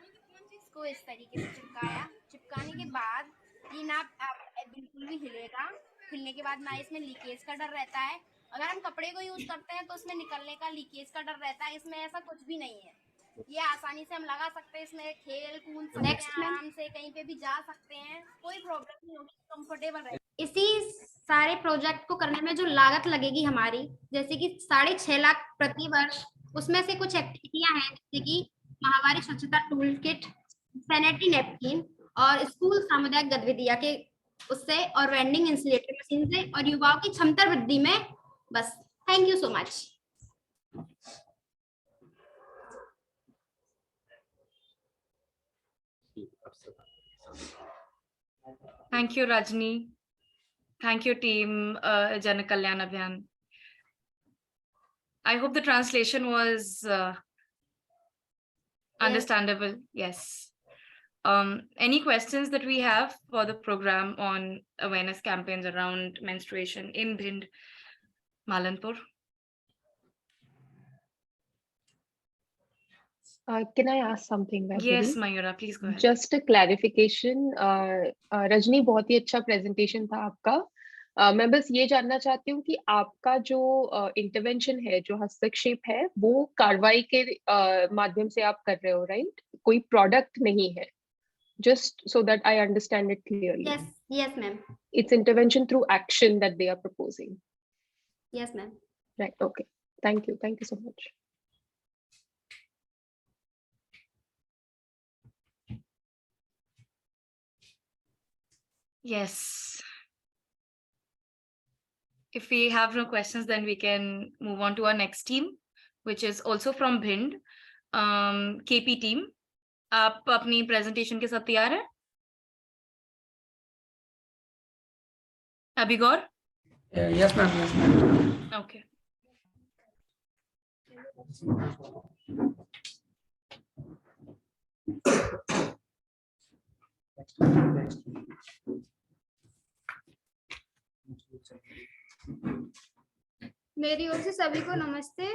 S14: इसको इस तरीके से चिपकाया। चिपकाने के बाद ये ना बिल्कुल भी हिलेगा, हिलने के बाद ना इसमें लीकेज का डर रहता है। अगर हम कपड़े को यूज करते हैं तो उसमें निकलने का, लीकेज का डर रहता है। इसमें ऐसा कुछ भी नहीं है, ये आसानी से हम लगा सकते हैं। इसमें खेल कूद सकते हैं, आराम से कहीं पे भी जा सकते हैं, कोई प्रॉब्लम नहीं होगी, कंफर्टेबल रहेगा। इसी सारे प्रोजेक्ट को करने में जो लागत लगेगी हमारी, जैसे कि 6.5 लाख प्रति वर्ष, उसमें से कुछ एक्टिविटियां हैं जैसे कि माहवारी स्वच्छता टूल किट, सैनिटरी नैपकिन और स्कूल सामुदायिक गतिविधियां के उससे और वेंडिंग इंसुलेटर मशीन से और युवाओं की क्षमता वृद्धि में। बस, thank you so much.
S3: Thank you, Rajni. Thank you, team Jan Kalyan Abhiyan. I hope the translation was understandable. Yes. Any questions that we have for the program on awareness campaigns around menstruation in Bhind, Malanpur?
S16: Can I ask something?
S3: Yes, Mayura, please go ahead.
S16: Just a clarification. Rajni, बहुत ही अच्छा presentation था आपका। मैं बस ये जानना चाहती हूँ कि आपका जो इंटरवेंशन है, जो हस्तक्षेप है, वो कार्रवाई के माध्यम से आप कर रहे हो, राइट? कोई प्रोडक्ट नहीं है, just so that I understand it clearly.
S14: Yes, yes, ma'am.
S16: It's intervention through action that they are proposing.
S14: Yes, ma'am.
S16: Right. Okay. Thank you. Thank you so much.
S3: Yes. If we have no questions, then we can move on to our next team, which is also from Bhind, KP team. आप अपनी presentation के साथ तैयार हैं? Abhigor?
S17: Yes, ma'am. Yes, ma'am.
S3: Okay.
S18: मेरी ओर से सभी को नमस्ते।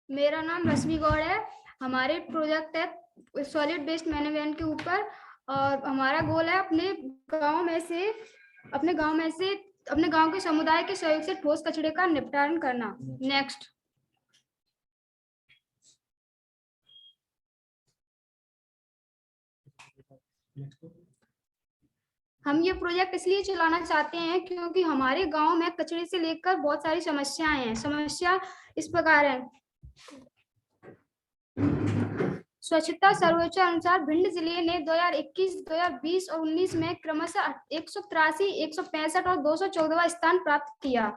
S18: मेरा नाम रश्मि गौड़ है। हमारे प्रोजेक्ट है सॉलिड वेस्ट मैनेजमेंट के ऊपर और हमारा गोल है अपने गांव में से अपने गांव के समुदाय के सहयोग से ठोस कचरे का निपटान करना। नेक्स्ट। हम ये प्रोजेक्ट इसलिए चलाना चाहते हैं क्योंकि हमारे गांव में कचरे से लेकर बहुत सारी समस्याएं हैं। समस्या इस प्रकार है। स्वच्छता सर्वेक्षण अनुसार भिंड जिले ने 2021, 2020 और 19 में क्रमशः 183, 165 और 214वां स्थान प्राप्त किया।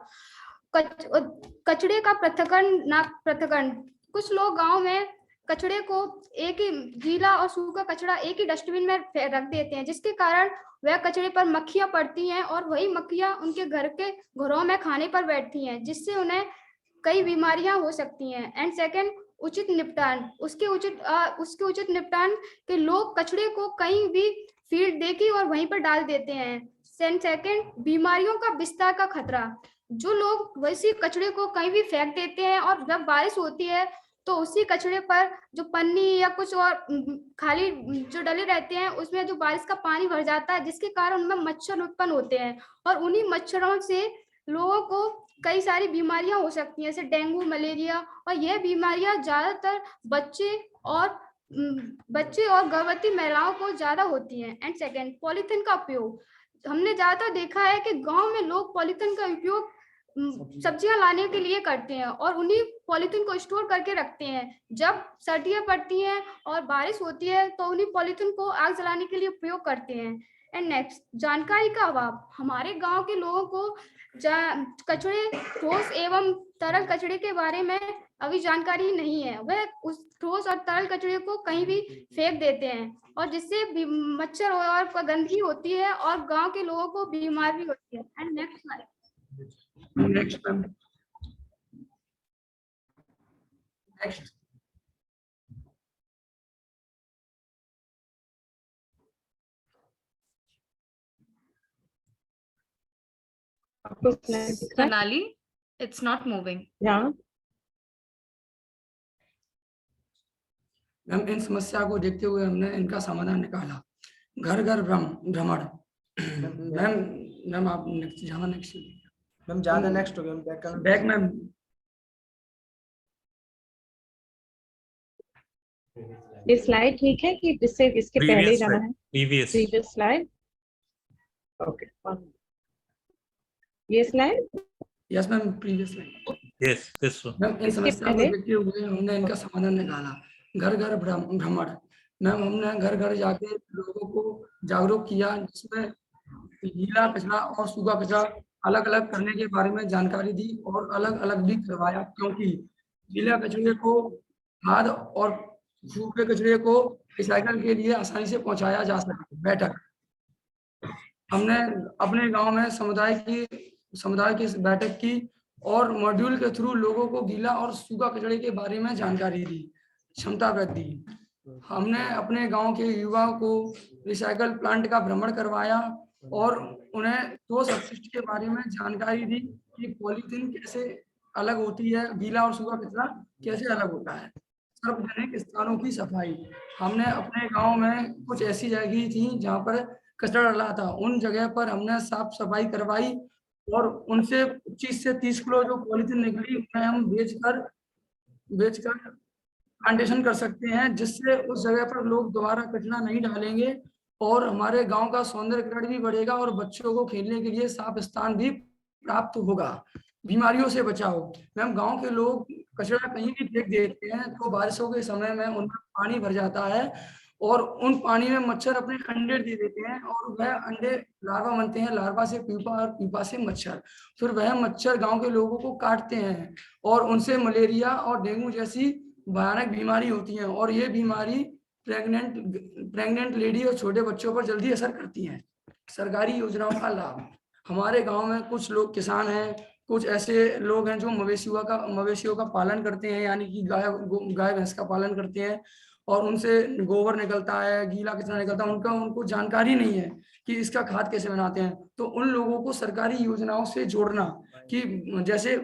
S18: कचरे का पृथक्करण। कुछ लोग गांव में कचरे को एक ही गीला और सूखा कचरा एक ही डस्टबिन में रख देते हैं, जिसके कारण वह कचरे पर मक्खियां पड़ती हैं और वही मक्खियां उनके घरों में खाने पर बैठती हैं, जिससे उन्हें कई बीमारियां हो सकती हैं। एंड सेकंड, उचित निपटान। उसके उचित निपटान के लोग कचरे को कहीं भी फील्ड देखी और वहीं पर डाल देते हैं। सेकंड, बीमारियों का विस्तार का खतरा। जो लोग वैसे कचरे को कहीं भी फेंक देते हैं और जब बारिश होती है तो उसी कचरे पर जो पन्नी या कुछ और खाली जो डले रहते हैं उसमें जो बारिश का पानी भर जाता है, जिसके कारण उनमें मच्छर उत्पन्न होते हैं और उन्हीं मच्छरों से लोगों को कई सारी बीमारियां हो सकती हैं, जैसे डेंगू, मलेरिया। और यह बीमारियां ज्यादातर बच्चे और गर्भवती महिलाओं को ज्यादा होती हैं। एंड सेकेंड, पॉलीथीन का उपयोग। हमने ज्यादातर देखा है कि गांव में लोग पॉलीथीन का उपयोग सब्जियां लाने के लिए करते हैं और उन्हीं पॉलीथीन को स्टोर करके रखते हैं। जब सर्दियां पड़ती हैं और बारिश होती है तो उन्हीं पॉलीथीन को आग जलाने के लिए उपयोग करते हैं। एंड नेक्स्ट, जानकारी का अभाव। हमारे गांव के लोगों को कचरे, ठोस एवं तरल कचरे के बारे में अभी जानकारी नहीं है। वह उस ठोस और तरल कचरे को कहीं भी फेंक देते हैं और जिससे मच्छर और गंदगी होती है और गांव के लोगों को बीमारी होती है। And next slide.
S17: Next, ma'am. Next.
S3: Sonali, it's not moving.
S17: Yeah. Ma'am, इन समस्या को देखते हुए हमने इनका समाधान निकाला। घर घर भ्रमण। मैम आप नेक्स्ट जाना। नेक्स्ट
S19: मैम ज्यादा नेक्स्ट हो गया।
S17: Back ma'am.
S16: ये स्लाइड ठीक है कि इसके पहले जाना है?
S9: Previous
S16: slide. ओके, ये slide.
S17: Yes ma'am, previous slide.
S9: Yes, this one.
S17: Ma'am, इन समस्या को देखते हुए हमने इनका समाधान निकाला। घर घर भ्रमण। मैम, हमने घर घर जाके लोगों को जागरूक किया, जिसमें गीला कचरा और सूखा कचरा अलग अलग करने के बारे में जानकारी दी और अलग अलग भी करवाया, क्योंकि गीला कचरे को खाद और सूखे कचरे को रिसाइकल के लिए आसानी से पहुंचाया जा सके। बैठक। हमने अपने गांव में समुदाय की बैठक की और मॉड्यूल के थ्रू लोगों को गीला और सूखा कचरे के बारे में जानकारी दी, क्षमता वृद्धि। हमने अपने गांव के युवाओं को रिसाइकल प्लांट का भ्रमण करवाया और उन्हें ठोस अपशिष्ट के बारे में जानकारी दी कि पॉलीथीन कैसे अलग होती है, गीला और सूखा कचरा कैसे अलग होता है। सार्वजनिक स्थानों की सफाई। हमने अपने गांव में कुछ ऐसी जगह थी जहां पर कचरा डला था, उन जगह पर हमने साफ सफाई करवाई और उनसे 25 से 30 किलो जो पॉलीथीन निकली उन्हें हम बेचकर प्लांटेशन कर सकते हैं, जिससे उस जगह पर लोग दोबारा कचरा नहीं डालेंगे और हमारे गांव का सौंदर्यीकरण भी बढ़ेगा और बच्चों को खेलने के लिए साफ स्थान भी प्राप्त होगा। बीमारियों से बचाओ। मैम, गांव के लोग कचरा कहीं भी फेंक देते हैं तो बारिशों के समय में उनमें पानी भर जाता है और उन पानी में मच्छर अपने अंडे दे देते हैं और वह अंडे लार्वा बनते हैं, लार्वा से प्यूपा और प्यूपा से मच्छर। फिर वह मच्छर गांव के लोगों को काटते हैं और उनसे मलेरिया और डेंगू जैसी भयानक बीमारी होती है और ये बीमारी प्रेग्नेंट लेडी और छोटे बच्चों पर जल्दी असर करती है। सरकारी योजनाओं का लाभ। हमारे गांव में कुछ लोग किसान हैं, कुछ ऐसे लोग हैं जो मवेशियों का पालन करते हैं, यानी कि गाय भैंस का पालन करते हैं और उनसे गोबर निकलता है, गीला कचरा निकलता है, उनको जानकारी नहीं है कि इसका खाद कैसे बनाते हैं। तो उन लोगों को सरकारी योजनाओं से जोड़ना कि जैसे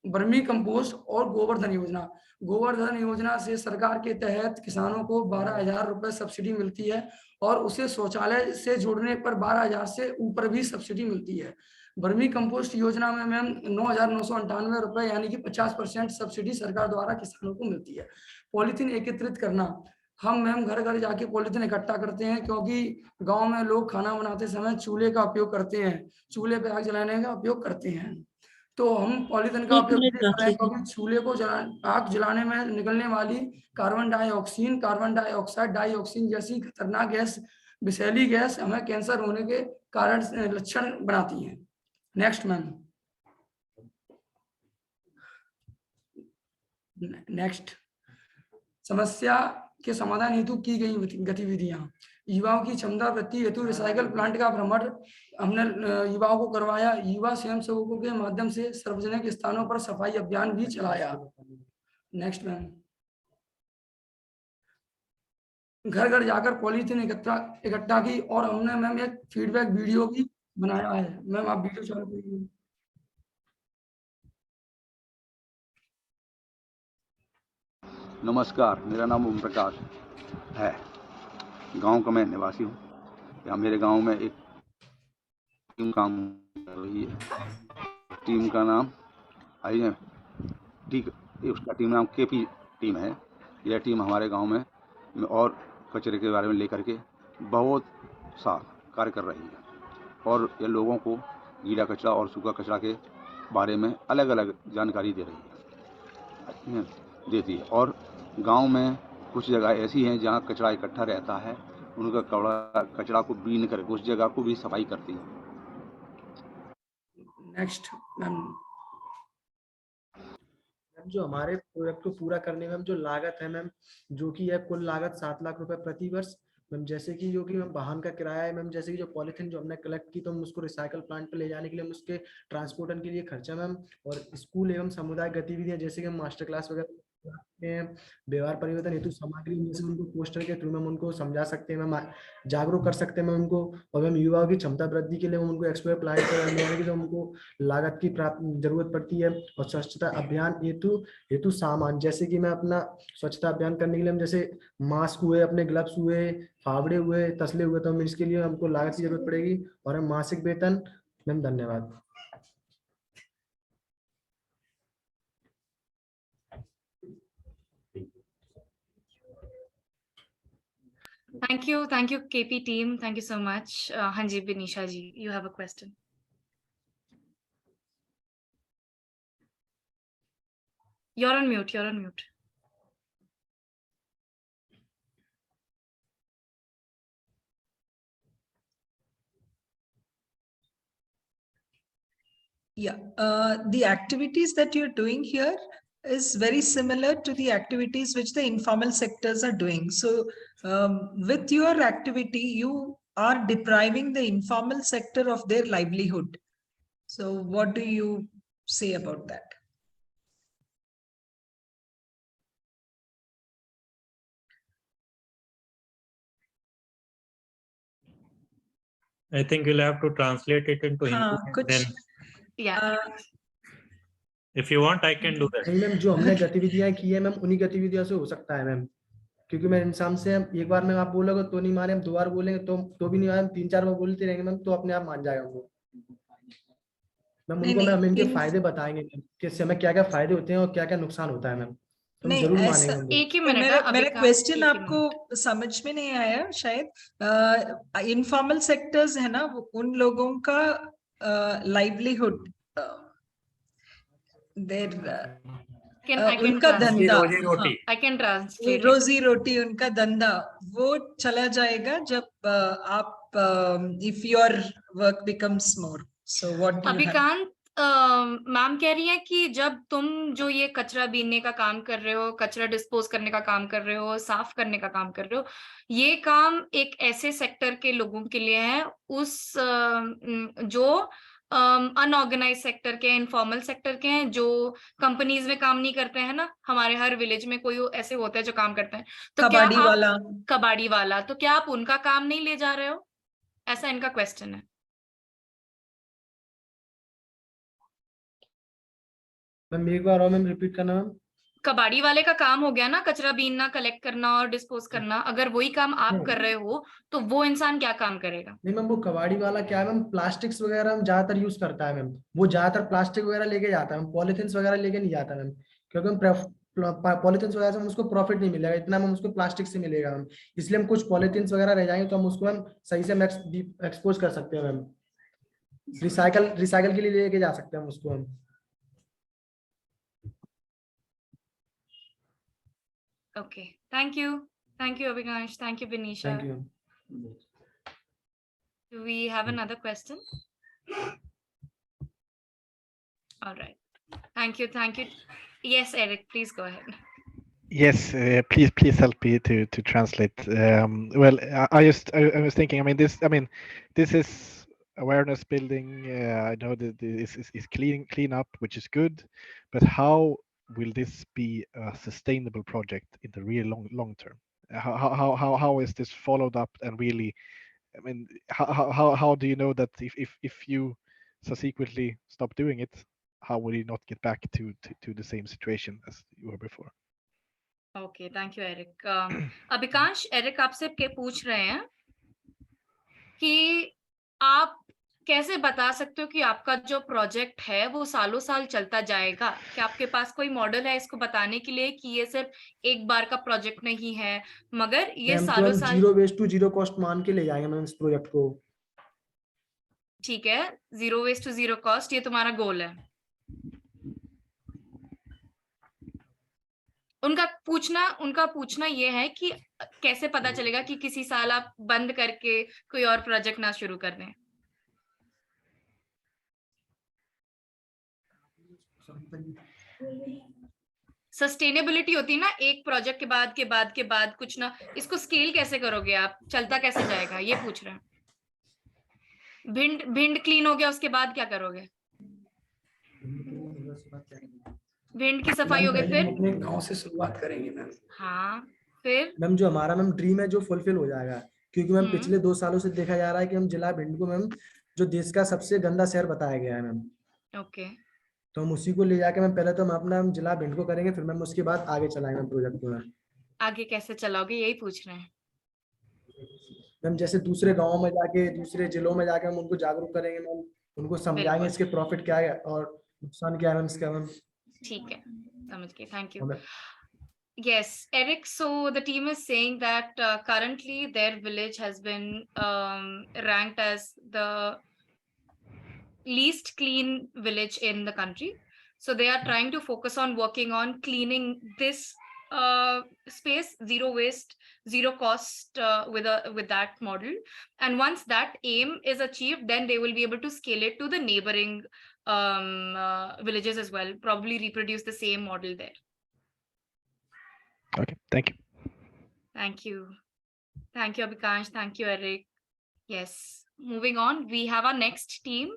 S17: वर्मी कंपोस्ट और गोवर्धन योजना। गोवर्धन योजना से सरकार के तहत किसानों को 12,000 रुपए सब्सिडी मिलती है और उसे शौचालय से जोड़ने पर 12,000 से ऊपर भी सब्सिडी मिलती है। वर्मी कंपोस्ट योजना में मैम 9,998 रुपए यानी कि 50% सब्सिडी सरकार द्वारा किसानों को मिलती है। पॉलीथीन एकत्रित करना, हम मैम घर घर जाके पॉलीथीन इकट्ठा करते हैं, क्योंकि गांव में लोग खाना बनाते समय चूल्हे का उपयोग करते हैं, चूल्हे पे आग जलाने का उपयोग करते हैं। तो हम पॉलीथीन का उपयोग कर रहे हैं क्योंकि चूल्हे को आग जलाने में निकलने वाली कार्बन डाइऑक्सीन, कार्बन डाइऑक्साइड, डाइऑक्सीन जैसी खतरनाक गैस, विषैली गैस हमें कैंसर होने के कारण लक्षण बनाती है। नेक्स्ट मैम, नेक्स्ट समस्या के समाधान हेतु की गई गतिविधियां। युवाओं की क्षमता वृद्धि हेतु रिसाइकल प्लांट का भ्रमण हमने युवाओं को करवाया। युवा स्वयं सेवकों के माध्यम से सार्वजनिक स्थानों पर सफाई अभियान भी चलाया। नेक्स्ट मैम, घर घर जाकर पॉलीथीन इकट्ठा की और हमने मैम एक फीडबैक वीडियो भी बनाया है। मैम आप वीडियो चालू करिए।
S20: नमस्कार, मेरा नाम ओम प्रकाश है, गांव का मैं निवासी हूँ। यहाँ मेरे गांव में एक टीम काम कर रही है। टीम का नाम उसका टीम नाम केपी टीम है। यह टीम हमारे गांव में और कचरे के बारे में लेकर के बहुत सा कार्य कर रही है और ये लोगों को गीला कचरा और सूखा कचरा के बारे में अलग अलग जानकारी दे रही है, देती है। और गांव में कुछ जगह ऐसी हैं जहां कचरा इकट्ठा रहता है, उनका कचरा को बीन कर उस जगह को भी सफाई करती है।
S17: नेक्स्ट मैम,
S19: जो हमारे प्रोजेक्ट को पूरा करने में जो लागत है मैम, जो कि है कुल लागत 7 लाख रुपए प्रति वर्ष मैम। जैसे कि जो कि मैम वाहन का किराया है मैम, जैसे कि जो पॉलीथीन जो हमने कलेक्ट की तो हम उसको रिसाइकल प्लांट पे ले जाने के लिए हम उसके ट्रांसपोर्टन के लिए खर्चा मैम। और स्कूल एवं समुदाय गतिविधियां जैसे कि हम मास्टर क्लास वगैरह व्यवहार परिवर्तन हेतु सामग्री जैसे उनको पोस्टर के थ्रू मैम उनको समझा सकते हैं मैम, जागरूक कर सकते हैं मैम उनको। और मैम युवाओं की क्षमता वृद्धि के लिए उनको एक्सप्लोर प्लांट करने की जो उनको लागत की जरूरत पड़ती है। और स्वच्छता अभियान हेतु सामान, जैसे कि मैं अपना स्वच्छता अभियान करने के लिए हम जैसे मास्क हुए, अपने ग्लव्स हुए, फावड़े हुए, तसले हुए, तो हम इसके लिए हमको लागत की जरूरत पड़ेगी। और हम मासिक वेतन मैम। धन्यवाद।
S3: Thank you, KP team. Thank you so much. Hanji, Binisha ji, you have a question. You're on mute. You're on mute.
S7: Yeah, the activities that you're doing here is very similar to the activities which the informal sectors are doing. So with your activity, you are depriving the informal sector of their livelihood. So what do you say about that?
S9: I think you'll have to translate it into Hindi. Then,
S3: yeah.
S9: If you want, I can do that.
S19: Ma'am जो हमने गतिविधियां की है ma'am, उन्हीं गतिविधियों से हो सकता है मैम, क्योंकि मैं इंसान से एक बार में आप बोलोगे तो नहीं माने, हम 2 बार बोलेंगे तो भी नहीं माने, 3-4 बार बोलते रहेंगे मैम तो अपने आप मान जाएगा वो मैम। उनको मैम इनके फायदे बताएंगे कि इससे हमें क्या क्या फायदे होते हैं और क्या क्या नुकसान होता है मैम, तो हम जरूर मानेंगे।
S3: एक ही मिनट,
S7: मेरा क्वेश्चन आपको समझ में नहीं आया शायद। इनफॉर्मल सेक्टर्स है ना, उन लोगों का लाइवलीहुड, उनका धंधा, रोजी रोटी, उनका धंधा वो चला जाएगा जब आप if your work becomes more. So what do you have?
S3: Ma'am कह रही है कि जब तुम जो ये कचरा बीनने का काम कर रहे हो, कचरा डिस्पोज करने का काम कर रहे हो, साफ करने का काम कर रहे हो, ये काम एक ऐसे सेक्टर के लोगों के लिए है उस जो अनऑर्गेनाइज सेक्टर के, इनफॉर्मल सेक्टर के हैं, जो कंपनीज में काम नहीं करते हैं ना। हमारे हर विलेज में कोई ऐसे होते हैं जो काम करते हैं, तो कबाड़ी वाला, तो क्या आप उनका काम नहीं ले जा रहे हो? ऐसा इनका क्वेश्चन है।
S19: मैम एक बार और मैम रिपीट करना मैम।
S3: कबाड़ी वाले का काम हो गया ना कचरा बीनना, कलेक्ट करना और डिस्पोज करना। अगर वही काम आप कर रहे हो तो वो इंसान क्या काम करेगा?
S19: नहीं मैम, वो कबाड़ी वाला क्या है मैम, प्लास्टिक्स वगैरह हम ज्यादातर यूज करता है मैम, वो ज्यादातर प्लास्टिक वगैरह लेके जाता है, पॉलिथिन्स वगैरह लेके नहीं जाता मैम, क्योंकि हम पॉलिथिन्स वगैरह से हम उसको प्रॉफिट नहीं मिलेगा इतना, हम उसको प्लास्टिक से मिलेगा मैम, इसलिए हम कुछ पॉलिथिन्स वगैरह रह जाएंगे तो हम उसको हम सही से एक्सपोज कर सकते हैं मैम, रिसाइकल के लिए लेके जा सकते हैं हम उसको हम।
S3: Okay, thank you Abhikansh, thank you Benisha.
S19: Thank you.
S3: Do we have another question? All right, thank you. Yes, Eric, please go ahead.
S1: Yes, please help me to translate. Well, I was thinking. I mean, this is awareness building. I know that this is clean up, which is good, but how will this be a sustainable project in the real long term? How is this followed up and really? I mean, how do you know that if you subsequently stop doing it, how will you not get back to the same situation as you were before?
S3: Okay, thank you Eric. Abhikansh, Eric आपसे पूछ रहे हैं कि आप कैसे बता सकते हो कि आपका जो प्रोजेक्ट है वो सालों साल चलता जाएगा? क्या आपके पास कोई मॉडल है इसको बताने के लिए कि ये सिर्फ एक बार का प्रोजेक्ट नहीं है मगर ये सालों साल?
S19: Zero waste to zero cost मान के ले जाएंगे मैम इस प्रोजेक्ट को।
S3: ठीक है, zero waste to zero cost, ये तुम्हारा गोल है। उनका पूछना ये है कि कैसे पता चलेगा कि किसी साल आप बंद करके कोई और प्रोजेक्ट ना शुरू कर दें। सस्टेनेबिलिटी होती है ना, एक प्रोजेक्ट के बाद कुछ ना, इसको स्केल कैसे करोगे आप, चलता कैसे जाएगा, ये पूछ रहे हैं। भिंड क्लीन हो गया, उसके बाद क्या करोगे? भिंड की सफाई हो गई, फिर
S17: अपने गांव से शुरुआत करेंगे मैम।
S3: हाँ, फिर
S19: मैम जो हमारा मैम ड्रीम है जो फुलफिल हो जाएगा, क्योंकि मैम पिछले 2 सालों से देखा जा रहा है कि हम जिला भिंड को मैम जो देश का सबसे गंदा शहर बताया गया है मैम।
S3: ओके,
S19: तो हम उसी को ले जाके मैम पहले तो हम अपना जिला भिंड को करेंगे, फिर मैम उसके बाद आगे चलाएंगे प्रोजेक्ट को।
S3: आगे कैसे चलाओगे, यही पूछ रहे हैं
S19: मैम। जैसे दूसरे गाँव में जाके, दूसरे जिलों में जाके हम उनको जागरूक करेंगे मैम, उनको समझाएंगे इसके प्रॉफिट क्या है और नुकसान क्या है मैम इसका मैम।
S3: ठीक है, समझ गए, thank you. Yes, Eric, so the team is saying that currently their village has been ranked as the least clean village in the country. So they are trying to focus on working on cleaning this space, zero waste, zero cost with that model. And once that aim is achieved, then they will be able to scale it to the neighboring villages as well, probably reproduce the same model there.
S1: Okay, thank you.
S3: Thank you. Thank you, Abhikansh. Thank you, Eric. Yes, moving on, we have our next team,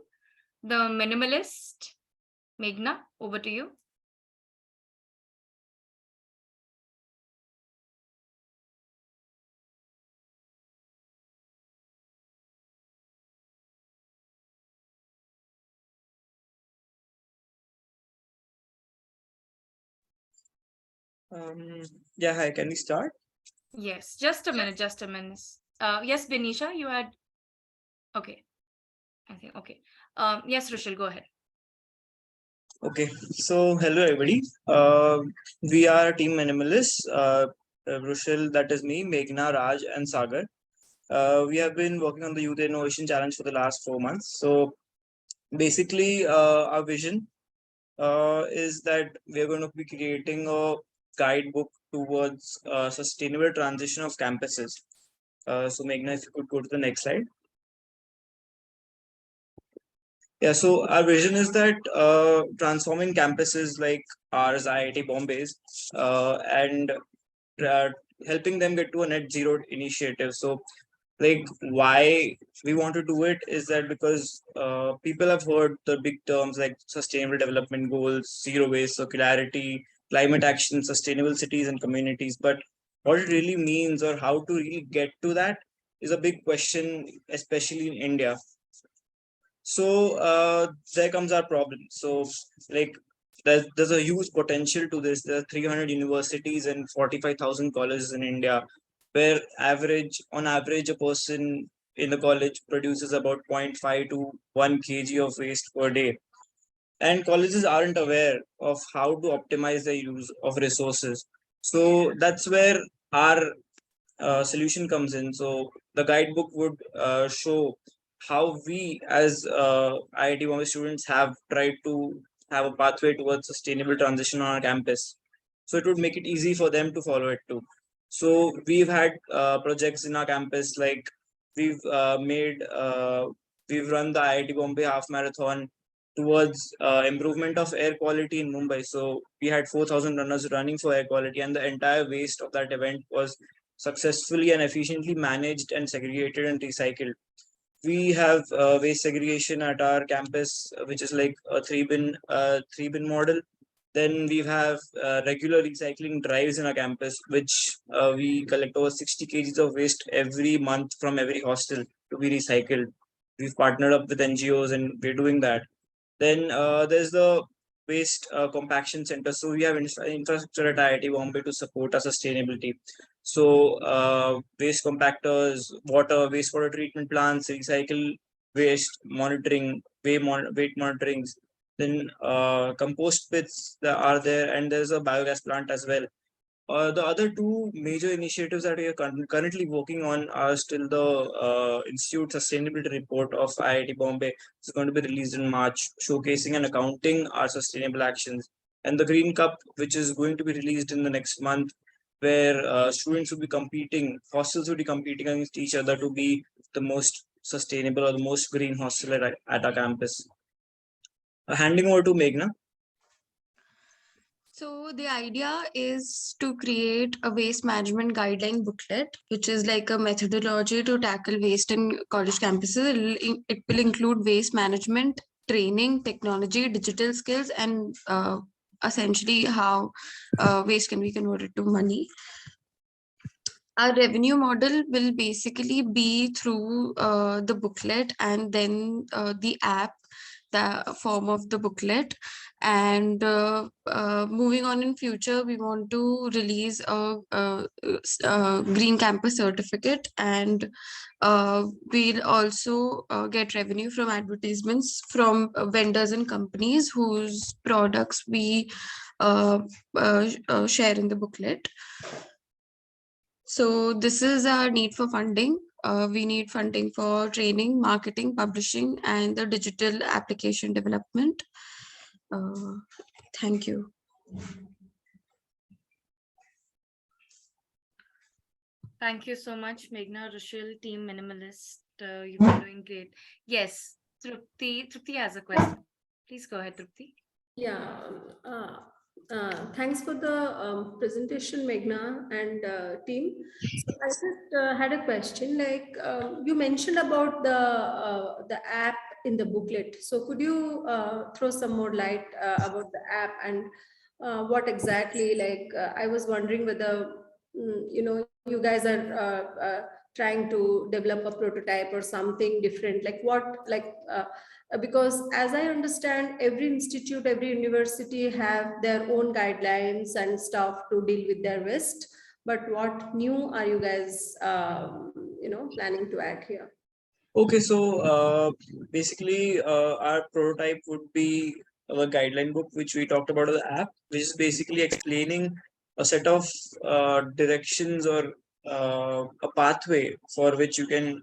S3: the Minimalist. Meghna, over to you.
S21: Yeah, hi, can we start?
S3: Yes, just a minute. Yes, Benisha, you had, okay, I think, okay. Yes, Rushil, go ahead.
S21: Okay, so hello everybody. We are Team Minimalist. Rushil, that is me, Meghna, Raj and Sagar. We have been working on the Youth Innovation Challenge for the last 4 months. So basically our vision is that we are going to be creating a guidebook towards sustainable transition of campuses. So Meghna, if you could go to the next slide. Yeah, so our vision is that transforming campuses like ours, IIT Bombay's, and helping them get to a net zero initiative. So like why we want to do it is that because people have heard the big terms like sustainable development goals, zero waste, circularity, climate action, sustainable cities and communities, but what it really means or how to really get to that is a big question, especially in India. So there comes our problem. So like there's a huge potential to this. There are 300 universities and 45,000 colleges in India, where on average, a person in the college produces about 0.5 to 1 kg of waste per day. And colleges aren't aware of how to optimize the use of resources. So that's where our solution comes in. So the guidebook would show how we as IIT Bombay students have tried to have a pathway towards sustainable transition on our campus. So it would make it easy for them to follow it too. So we've had projects in our campus, like we've we've run the IIT Bombay half marathon towards improvement of air quality in Mumbai. So we had 4,000 runners running for air quality, and the entire waste of that event was successfully and efficiently managed and segregated and recycled. We have waste segregation at our campus, which is like a three bin model. Then we have regular recycling drives in our campus, which we collect over 60 kgs of waste every month from every hostel to be recycled. We've partnered up with NGOs and we're doing that. Then there's the waste compaction center. So we have infrastructure at IIT Bombay to support our sustainability. So waste compactors, wastewater treatment plants, recycle waste monitoring, weight monitorings. Then compost pits that are there, and there's a biogas plant as well. The other two major initiatives that we are currently working on are still the Institute Sustainability Report of IIT Bombay. It's going to be released in March, showcasing and accounting our sustainable actions. And the Green Cup, which is going to be released in the next month, where students will be competing, hostels will be competing against each other to be the most sustainable or the most green hostel at our campus. Handing over to Meghna.
S8: So the idea is to create a waste management guideline booklet, which is like a methodology to tackle waste in college campuses. It will include waste management, training, technology, digital skills, and essentially how waste can be converted to money. Our revenue model will basically be through the booklet and then the app, the form of the booklet. And moving on in future, we want to release a Green Campus certificate, and we'll also get revenue from advertisements from vendors and companies whose products we share in the booklet. So this is our need for funding. We need funding for training, marketing, publishing, and the digital application development. Thank you.
S3: Thank you so much, Meghna, Rushil, Team Minimalist. You've been doing great. Yes, Trupti has a question. Please go ahead, Trupti.
S2: Yeah, thanks for the presentation, Meghna and team. So I just had a question. Like you mentioned about the app in the booklet. So could you throw some more light about the app and what exactly? Like I was wondering whether you guys are trying to develop a prototype or something different. Like what? Because as I understand, every institute, every university have their own guidelines and stuff to deal with their waste. But what new are you guys, planning to add here?
S21: Okay, so basically our prototype would be our guideline book, which we talked about in the app, which is basically explaining a set of directions or a pathway for which you can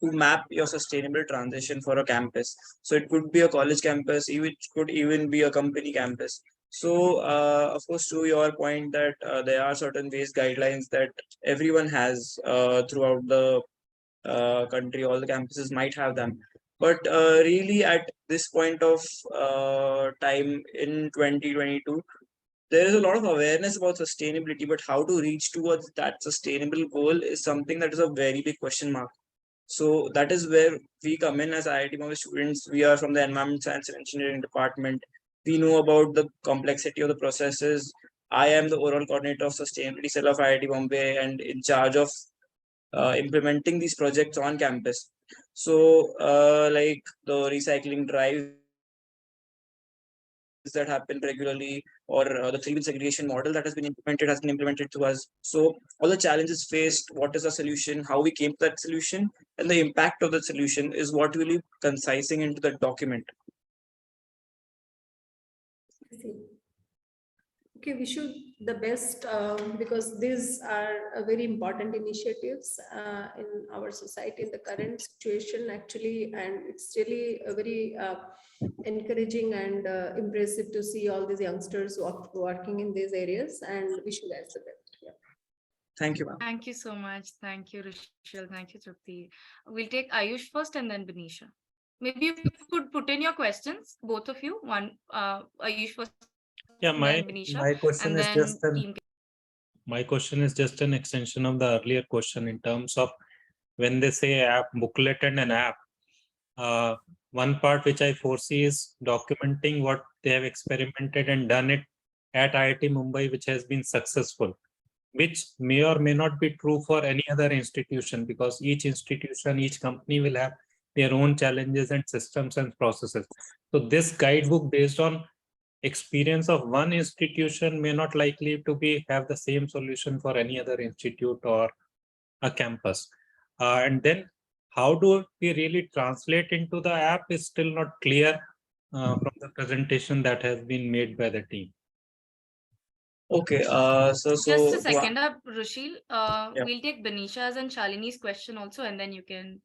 S21: to map your sustainable transition for a campus. So it could be a college campus, it could even be a company campus. So of course, to your point that there are certain waste guidelines that everyone has throughout the country, all the campuses might have them. But really at this point of time in 2022, there is a lot of awareness about sustainability, but how to reach towards that sustainable goal is something that is a very big question mark. So that is where we come in as IIT Bombay students. We are from the Environment Science and Engineering department. We know about the complexity of the processes. I am the overall coordinator of sustainability cell of IIT Bombay and in charge of implementing these projects on campus. So like the recycling drive that happen regularly, or the 3-bin segregation model that has been implemented to us. So all the challenges faced, what is the solution, how we came to that solution, and the impact of the solution is what we'll be concising into the document.
S2: Okay, wish you the best because these are very important initiatives in our society in the current situation actually, and it's really a very encouraging and impressive to see all these youngsters working in these areas, and wish you guys the best. Yeah.
S21: Thank you, ma'am.
S3: Thank you so much. Thank you, Rishil. Thank you, Trupti. We'll take Ayush first and then Benisha. Maybe you could put in your questions, both of you. One, Ayush first.
S9: Yeah, my question is just an extension of the earlier question in terms of when they say app, booklet and an app. One part which I foresee is documenting what they have experimented and done it at IIT Mumbai, which has been successful, which may or may not be true for any other institution, because each institution, each company will have their own challenges and systems and processes. So this guidebook based on experience of one institution may not likely to have the same solution for any other institute or a campus. And then how do we really translate into the app is still not clear from the presentation that has been made by the team.
S21: Okay, so
S3: just a second, Rushil. We'll take Benisha's and Shalini's question also, and then you can.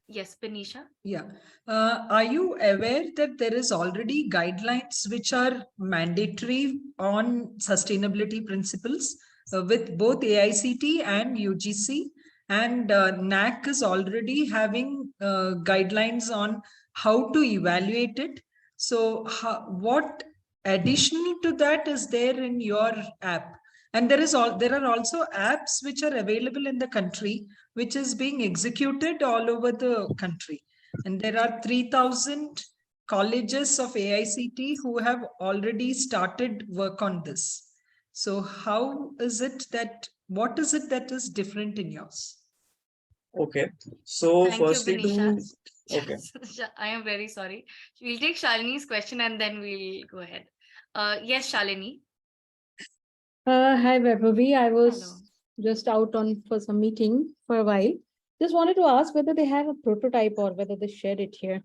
S3: Yes, Benisha.
S7: Yeah. Are you aware that there is already guidelines which are mandatory on sustainability principles with both AICT and UGC? And NAC is already having guidelines on how to evaluate it. So what additional to that is there in your app? And there are also apps which are available in the country, which is being executed all over the country. And there are 3,000 colleges of AICT who have already started work on this. So how is it that, what is it that is different in yours?
S21: Okay, so
S3: Thank
S21: firstly,
S3: you,
S21: okay.
S3: I am very sorry. We'll take Shalini's question and then we'll go ahead. Yes, Shalini.
S5: Hi, Vaibhavi. I was just out for some meeting for a while. Just wanted to ask whether they have a prototype or whether they shared it here.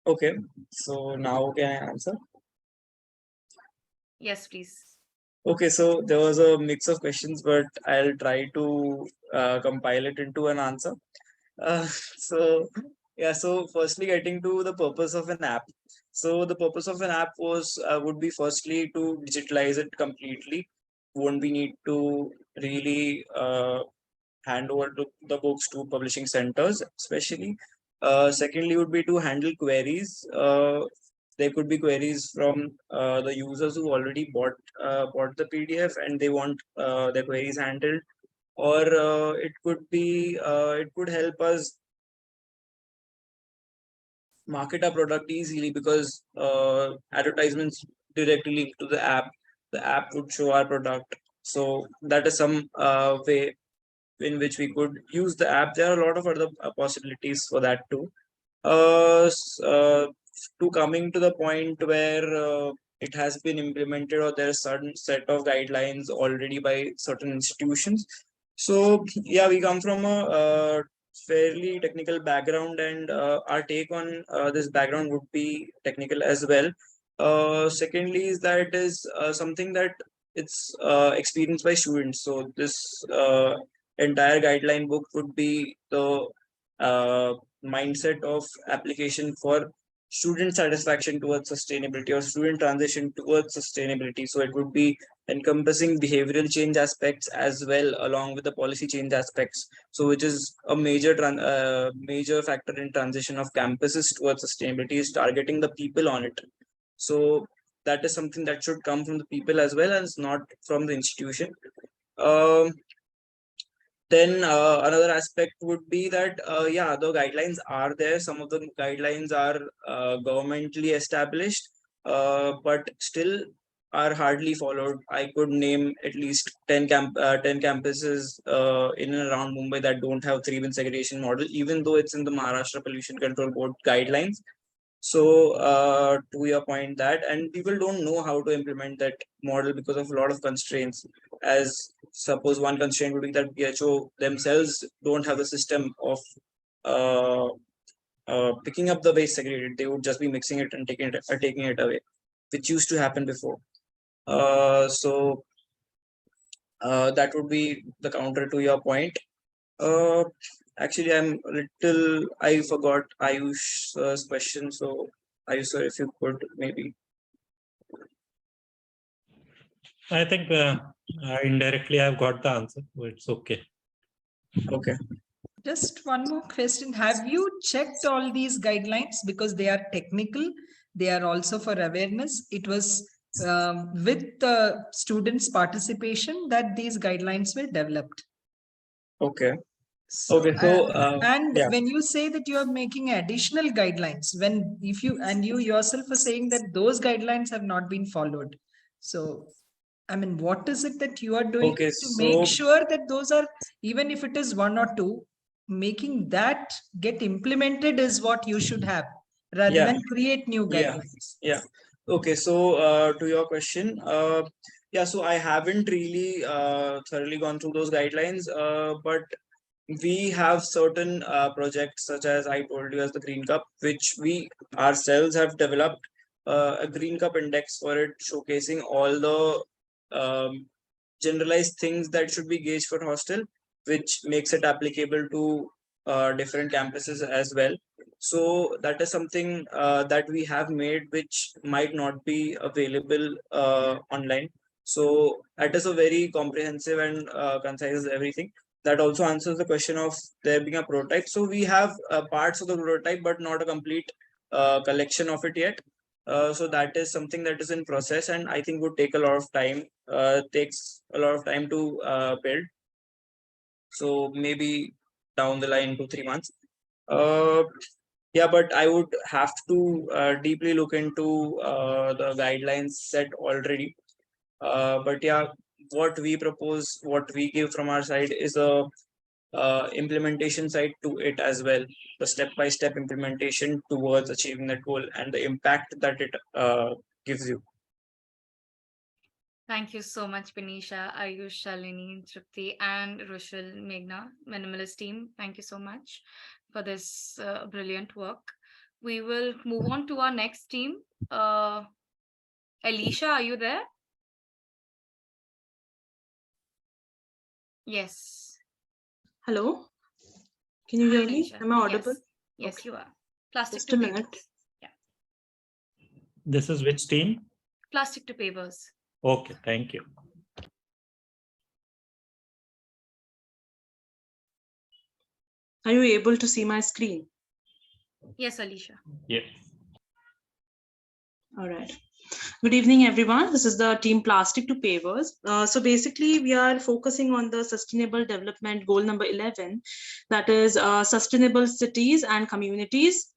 S21: Okay, so now can I answer?
S3: Yes, please.
S21: Okay, so there was a mix of questions, but I'll try to compile it into an answer. So firstly, getting to the purpose of an app. So the purpose of an app would be firstly to digitalize it completely. Won't we need to really hand over the books to publishing centers, especially. Secondly, would be to handle queries. There could be queries from the users who already bought the PDF and they want their queries handled, or it could help us market our product easily because advertisements directly linked to the app would show our product. So that is some way in which we could use the app. There are a lot of other possibilities for that too. To coming to the point where it has been implemented or there's a certain set of guidelines already by certain institutions. So yeah, we come from a fairly technical background, and our take on this background would be technical as well. Secondly is that it is something that it's experienced by students. So this entire guideline book would be the mindset of application for student satisfaction towards sustainability or student transition towards sustainability. So it would be encompassing behavioral change aspects as well, along with the policy change aspects. So which is a major factor in transition of campuses towards sustainability is targeting the people on it. So that is something that should come from the people as well as not from the institution. Then another aspect would be that, yeah, the guidelines are there. Some of the guidelines are governmentally established, but still are hardly followed. I could name at least 10 campuses in and around Mumbai that don't have 3-bin segregation model, even though it's in the Maharashtra Pollution Control Board guidelines. So to your point that, and people don't know how to implement that model because of a lot of constraints. As suppose one constraint would be that BHO themselves don't have the system of picking up the waste segregated. They would just be mixing it and taking it away, which used to happen before. So that would be the counter to your point. Actually, I forgot Ayush's question. So Ayush, sir, if you could maybe.
S9: I think indirectly I've got the answer. But it's okay.
S21: Okay.
S7: Just one more question. Have you checked all these guidelines? Because they are technical. They are also for awareness. It was with the students' participation that these guidelines were developed.
S21: Okay.
S7: So,
S21: Okay. So
S7: and
S21: yeah.
S7: when you say that you are making additional guidelines, if you yourself are saying that those guidelines have not been followed. So, I mean, what is it that you are doing
S21: Okay,
S7: to make sure that those are, even if it is 1 or 2, making that get implemented is what you should have rather than create new guidelines.
S21: Yeah. Okay. So to your question, yeah. So I haven't really thoroughly gone through those guidelines, but we have certain projects such as I told you as the Green Cup, which we ourselves have developed a Green Cup index for it, showcasing all the generalized things that should be gauged for hostel, which makes it applicable to different campuses as well. So that is something that we have made, which might not be available online. So that is a very comprehensive and concise everything. That also answers the question of there being a prototype. So we have parts of the prototype, but not a complete collection of it yet. So that is something that is in process, and I think would take a lot of time. Takes a lot of time to build. So maybe down the line 2-3 months. Yeah, but I would have to deeply look into the guidelines set already. But yeah, what we propose, what we give from our side is a implementation side to it as well. The step-by-step implementation towards achieving that goal and the impact that it gives you.
S3: Thank you so much, Benisha, Ayush, Shalini, Tripti, and Rushil, Meghna, Minimalist team. Thank you so much for this brilliant work. We will move on to our next team. Alicia, are you there? Yes.
S6: Hello, can you
S3: Hi,
S6: hear me?
S3: Alicia.
S6: Am I audible?
S3: Yes,
S6: Okay.
S3: you are. Plastic
S6: Just
S3: to
S6: a
S3: papers.
S6: minute.
S9: This is which team?
S3: Plastic to papers.
S9: Okay, thank you.
S6: Are you able to see my screen?
S3: Yes, Alicia.
S9: Yes.
S6: All right. Good evening, everyone. This is the team Plastic to Pavers. So basically, we are focusing on the Sustainable Development Goal number 11, that is sustainable cities and communities.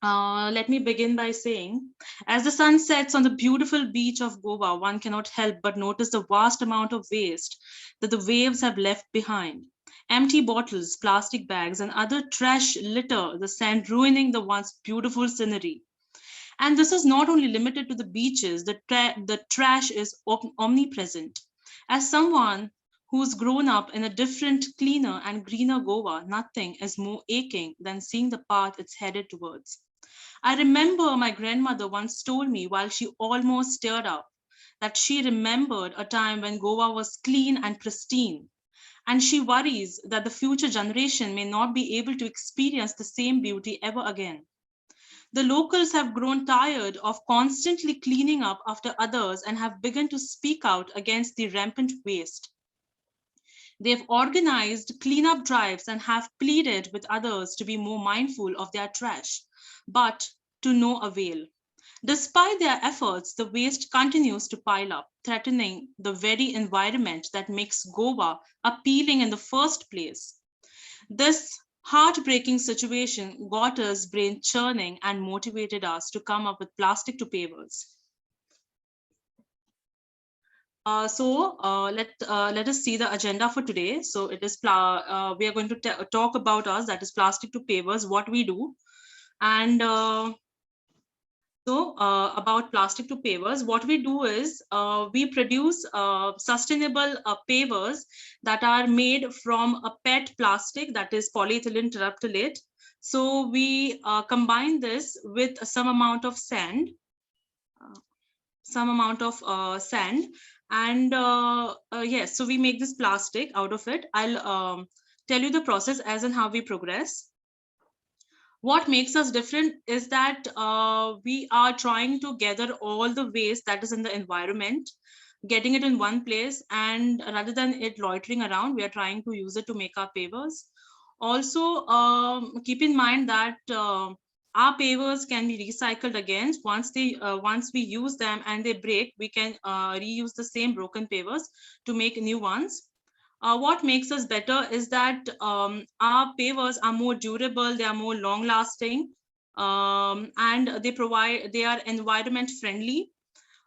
S6: Let me begin by saying, as the sun sets on the beautiful beach of Goa, one cannot help but notice the vast amount of waste that the waves have left behind. Empty bottles, plastic bags, and other trash litter the sand, ruining the once beautiful scenery. And this is not only limited to the beaches, the trash is omnipresent. As someone who's grown up in a different, cleaner, and greener Goa, nothing is more aching than seeing the path it's headed towards. I remember my grandmother once told me while she almost teared up that she remembered a time when Goa was clean and pristine. And she worries that the future generation may not be able to experience the same beauty ever again. The locals have grown tired of constantly cleaning up after others and have begun to speak out against the rampant waste. They've organized cleanup drives and have pleaded with others to be more mindful of their trash, but to no avail. Despite their efforts, the waste continues to pile up, threatening the very environment that makes Goa appealing in the first place. This heartbreaking situation got us brain churning and motivated us to come up with Plastic to Pavers. Let us see the agenda for today. So it is we are going to talk about us, that is Plastic to Pavers, what we do, and So about plastic to pavers, what we do is we produce sustainable pavers that are made from a PET plastic, that is polyethylene terephthalate. So we combine this with some amount of sand, and yes, so we make this plastic out of it. I'll tell you the process as and how we progress. What makes us different is that we are trying to gather all the waste that is in the environment, getting it in one place, and rather than it loitering around, we are trying to use it to make our pavers. Also, keep in mind that our pavers can be recycled again. Once we use them and they break, we can reuse the same broken pavers to make new ones. What makes us better is that our pavers are more durable, they are more long lasting, and they are environment friendly.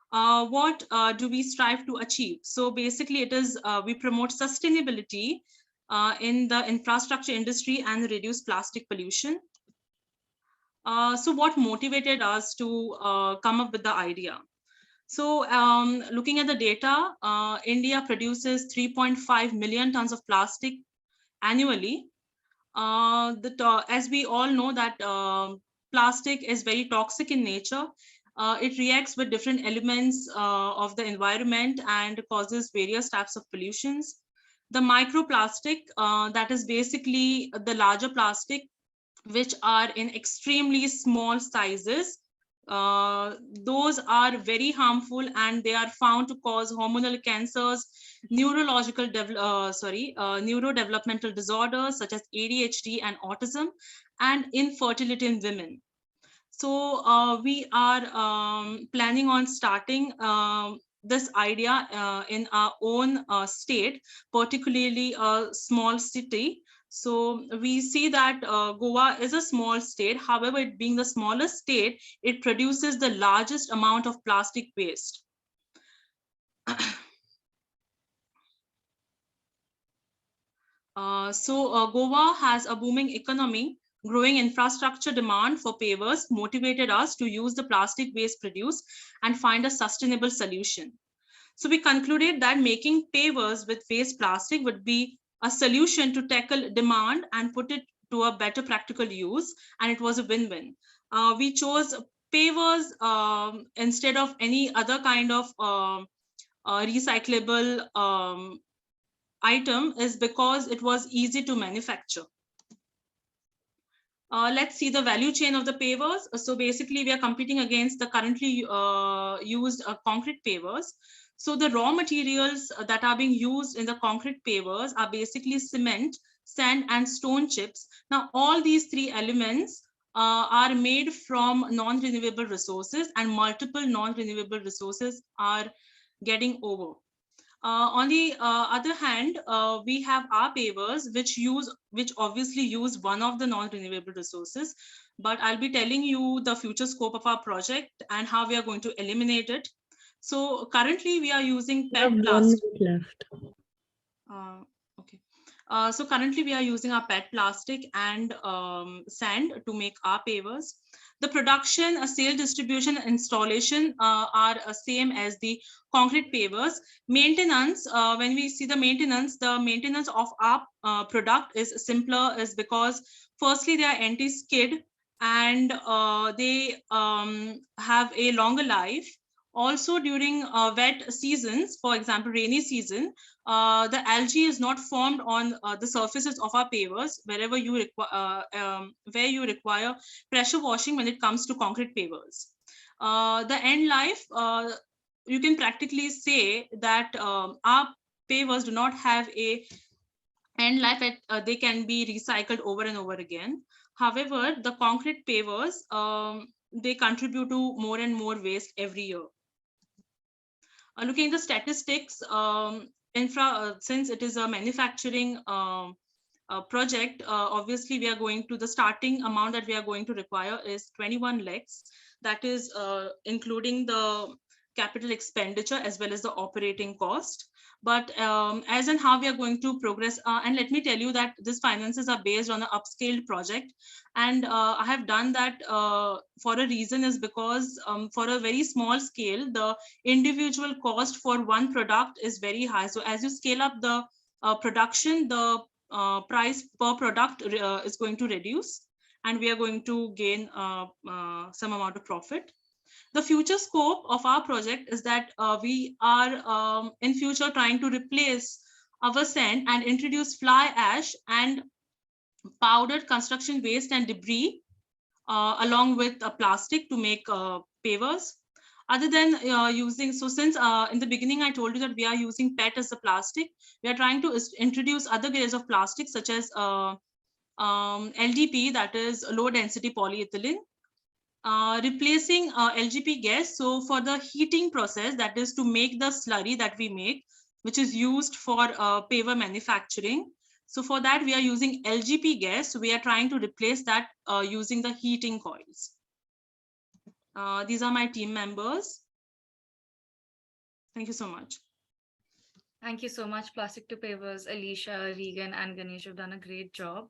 S6: What do we strive to achieve? So basically it is, we promote sustainability in the infrastructure industry and reduce plastic pollution. So what motivated us to come up with the idea? So looking at the data, India produces 3.5 million tons of plastic annually. As we all know that plastic is very toxic in nature. It reacts with different elements of the environment and causes various types of pollutions. The microplastic, that is basically the larger plastic, which are in extremely small sizes. Those are very harmful and they are found to cause hormonal cancers, neurodevelopmental disorders such as ADHD and autism, and infertility in women. So we are planning on starting this idea in our own state, particularly a small city. So we see that Goa is a small state. However, it being the smallest state, it produces the largest amount of plastic waste. Goa has a booming economy. Growing infrastructure demand for pavers motivated us to use the plastic waste produced and find a sustainable solution. So we concluded that making pavers with waste plastic would be a solution to tackle demand and put it to a better practical use, and it was a win-win. We chose pavers instead of any other kind of recyclable item is because it was easy to manufacture. Let's see the value chain of the pavers. So basically we are competing against the currently used concrete pavers. So the raw materials that are being used in the concrete pavers are basically cement, sand, and stone chips. Now all these three elements are made from non-renewable resources, and multiple non-renewable resources are getting over. On the other hand, we have our pavers which obviously use one of the non-renewable resources, but I'll be telling you the future scope of our project and how we are going to eliminate it. So currently we are using PET plastic. Okay. So currently we are using our PET plastic and sand to make our pavers. The production, sale, distribution, installation are same as the concrete pavers. Maintenance, when we see the maintenance of our product is simpler, is because firstly they are anti-skid and they have a longer life. Also during wet seasons, for example, rainy season, the algae is not formed on the surfaces of our pavers wherever you where you require pressure washing when it comes to concrete pavers. The end life, you can practically say that our pavers do not have a end life. They can be recycled over and over again. However, the concrete pavers, they contribute to more and more waste every year. Looking at the statistics, since it is a manufacturing project, obviously we are going to, the starting amount that we are going to require is 21 lakhs. That is including the capital expenditure as well as the operating cost. But as and how we are going to progress, and let me tell you that these finances are based on an upscaled project, and I have done that for a reason, is because for a very small scale, the individual cost for one product is very high. So as you scale up the production, the price per product is going to reduce, and we are going to gain some amount of profit. The future scope of our project is that we are in future trying to replace our sand and introduce fly ash and powdered construction waste and debris along with plastic to make pavers. Other than using, so since in the beginning I told you that we are using PET as a plastic, we are trying to introduce other grades of plastic such as LDP, that is low density polyethylene, replacing LGP gas. So for the heating process, that is to make the slurry that we make, which is used for paver manufacturing. So for that, we are using LGP gas. So we are trying to replace that using the heating coils. These are my team members. Thank you so much.
S3: Thank you so much, Plastic to Pavers, Alicia, Regan, and Ganesh have done a great job.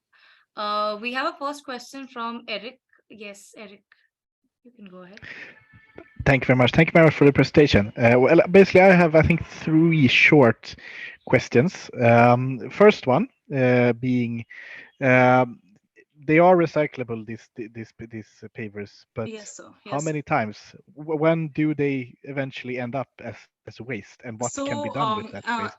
S3: We have a first question from Eric. Yes, Eric, you can go ahead.
S1: Thank you very much. Thank you very much for the presentation. Well, basically, I have, I think, 3 short questions. First one being, they are recyclable, these pavers, but
S6: yes, sir. Yes.
S1: How many times? When do they eventually end up as waste, and what can be done with that waste?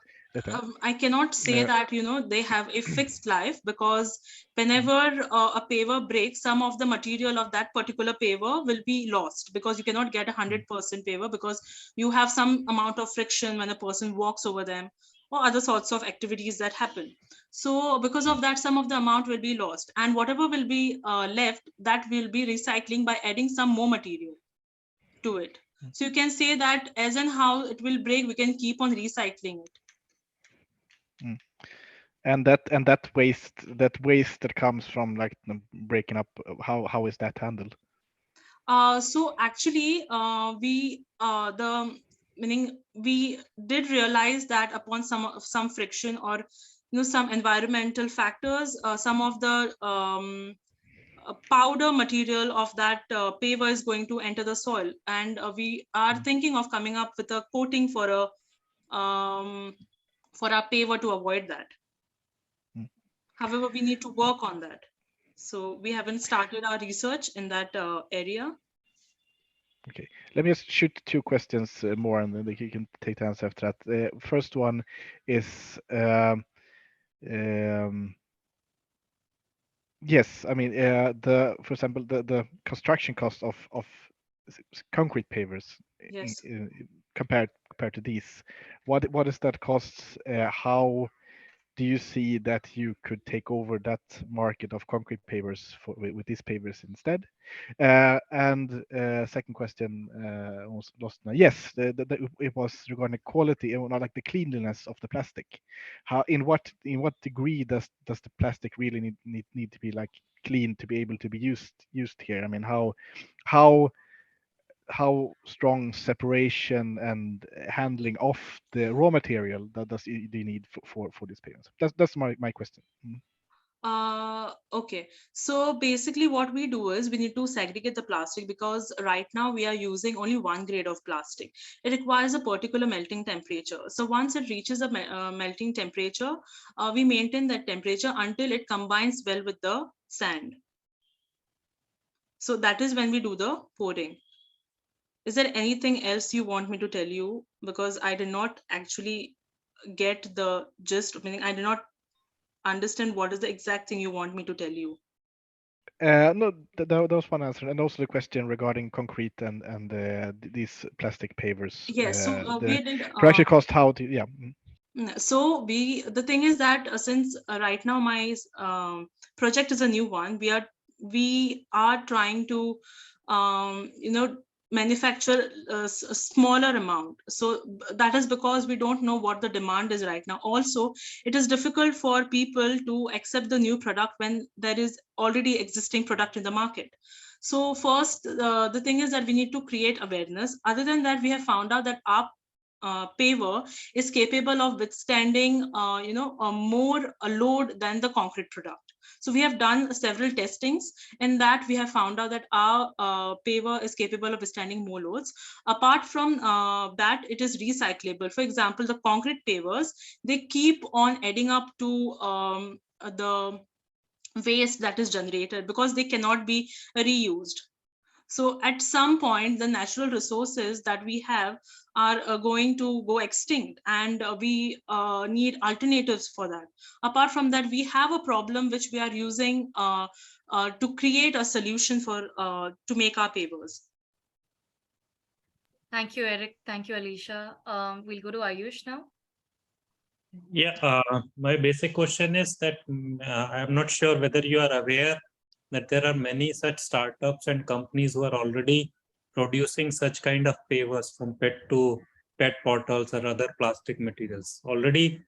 S6: I cannot say that, you know, they have a fixed life, because whenever a paver breaks, some of the material of that particular paver will be lost, because you cannot get 100% paver, because you have some amount of friction when a person walks over them, or other sorts of activities that happen. So because of that, some of the amount will be lost, and whatever will be left, that will be recycling by adding some more material to it. So you can say that as and how it will break, we can keep on recycling it.
S1: And that waste that comes from like breaking up, how is that handled?
S6: So actually, we did realize that upon some friction or some environmental factors, some of the powder material of that paver is going to enter the soil, and we are thinking of coming up with a coating for our paver to avoid that. However, we need to work on that. So we haven't started our research in that area.
S1: Okay, let me just shoot 2 questions more, and then you can take the answer after that. First one is, yes, I mean, for example, the construction cost of concrete pavers,
S6: yes,
S1: compared to these, what is that cost? How do you see that you could take over that market of concrete pavers with these pavers instead? And second question, almost lost now. Yes, it was regarding quality and not like the cleanliness of the plastic. How, in what degree does the plastic really need to be like clean to be able to be used here? I mean, how strong separation and handling of the raw material do you need for these pavers? That's my question.
S6: Okay, so basically what we do is we need to segregate the plastic, because right now we are using only one grade of plastic. It requires a particular melting temperature. So once it reaches a melting temperature, we maintain that temperature until it combines well with the sand. So that is when we do the pouring. Is there anything else you want me to tell you? Because I did not actually get the gist, meaning I did not understand what is the exact thing you want me to tell you.
S1: No, that was one answer, and also the question regarding concrete and these plastic pavers.
S6: Yes, so we did
S1: production cost. How to, yeah.
S6: So the thing is that since right now my project is a new one, we are trying to manufacture a smaller amount. So that is because we don't know what the demand is right now. Also, it is difficult for people to accept the new product when there is already existing product in the market. So first, the thing is that we need to create awareness. Other than that, we have found out that our paver is capable of withstanding, more load than the concrete product. So we have done several testings. In that, we have found out that our paver is capable of withstanding more loads. Apart from that, it is recyclable. For example, the concrete pavers, they keep on adding up to the waste that is generated because they cannot be reused. So at some point, the natural resources that we have are going to go extinct, and we need alternatives for that. Apart from that, we have a problem which we are using to create a solution for to make our pavers.
S3: Thank you, Eric. Thank you, Alicia. We'll go to Ayush now.
S9: Yeah, my basic question is that I'm not sure whether you are aware that there are many such startups and companies who are already producing such kind of pavers, from PET to PET bottles or other plastic materials. Already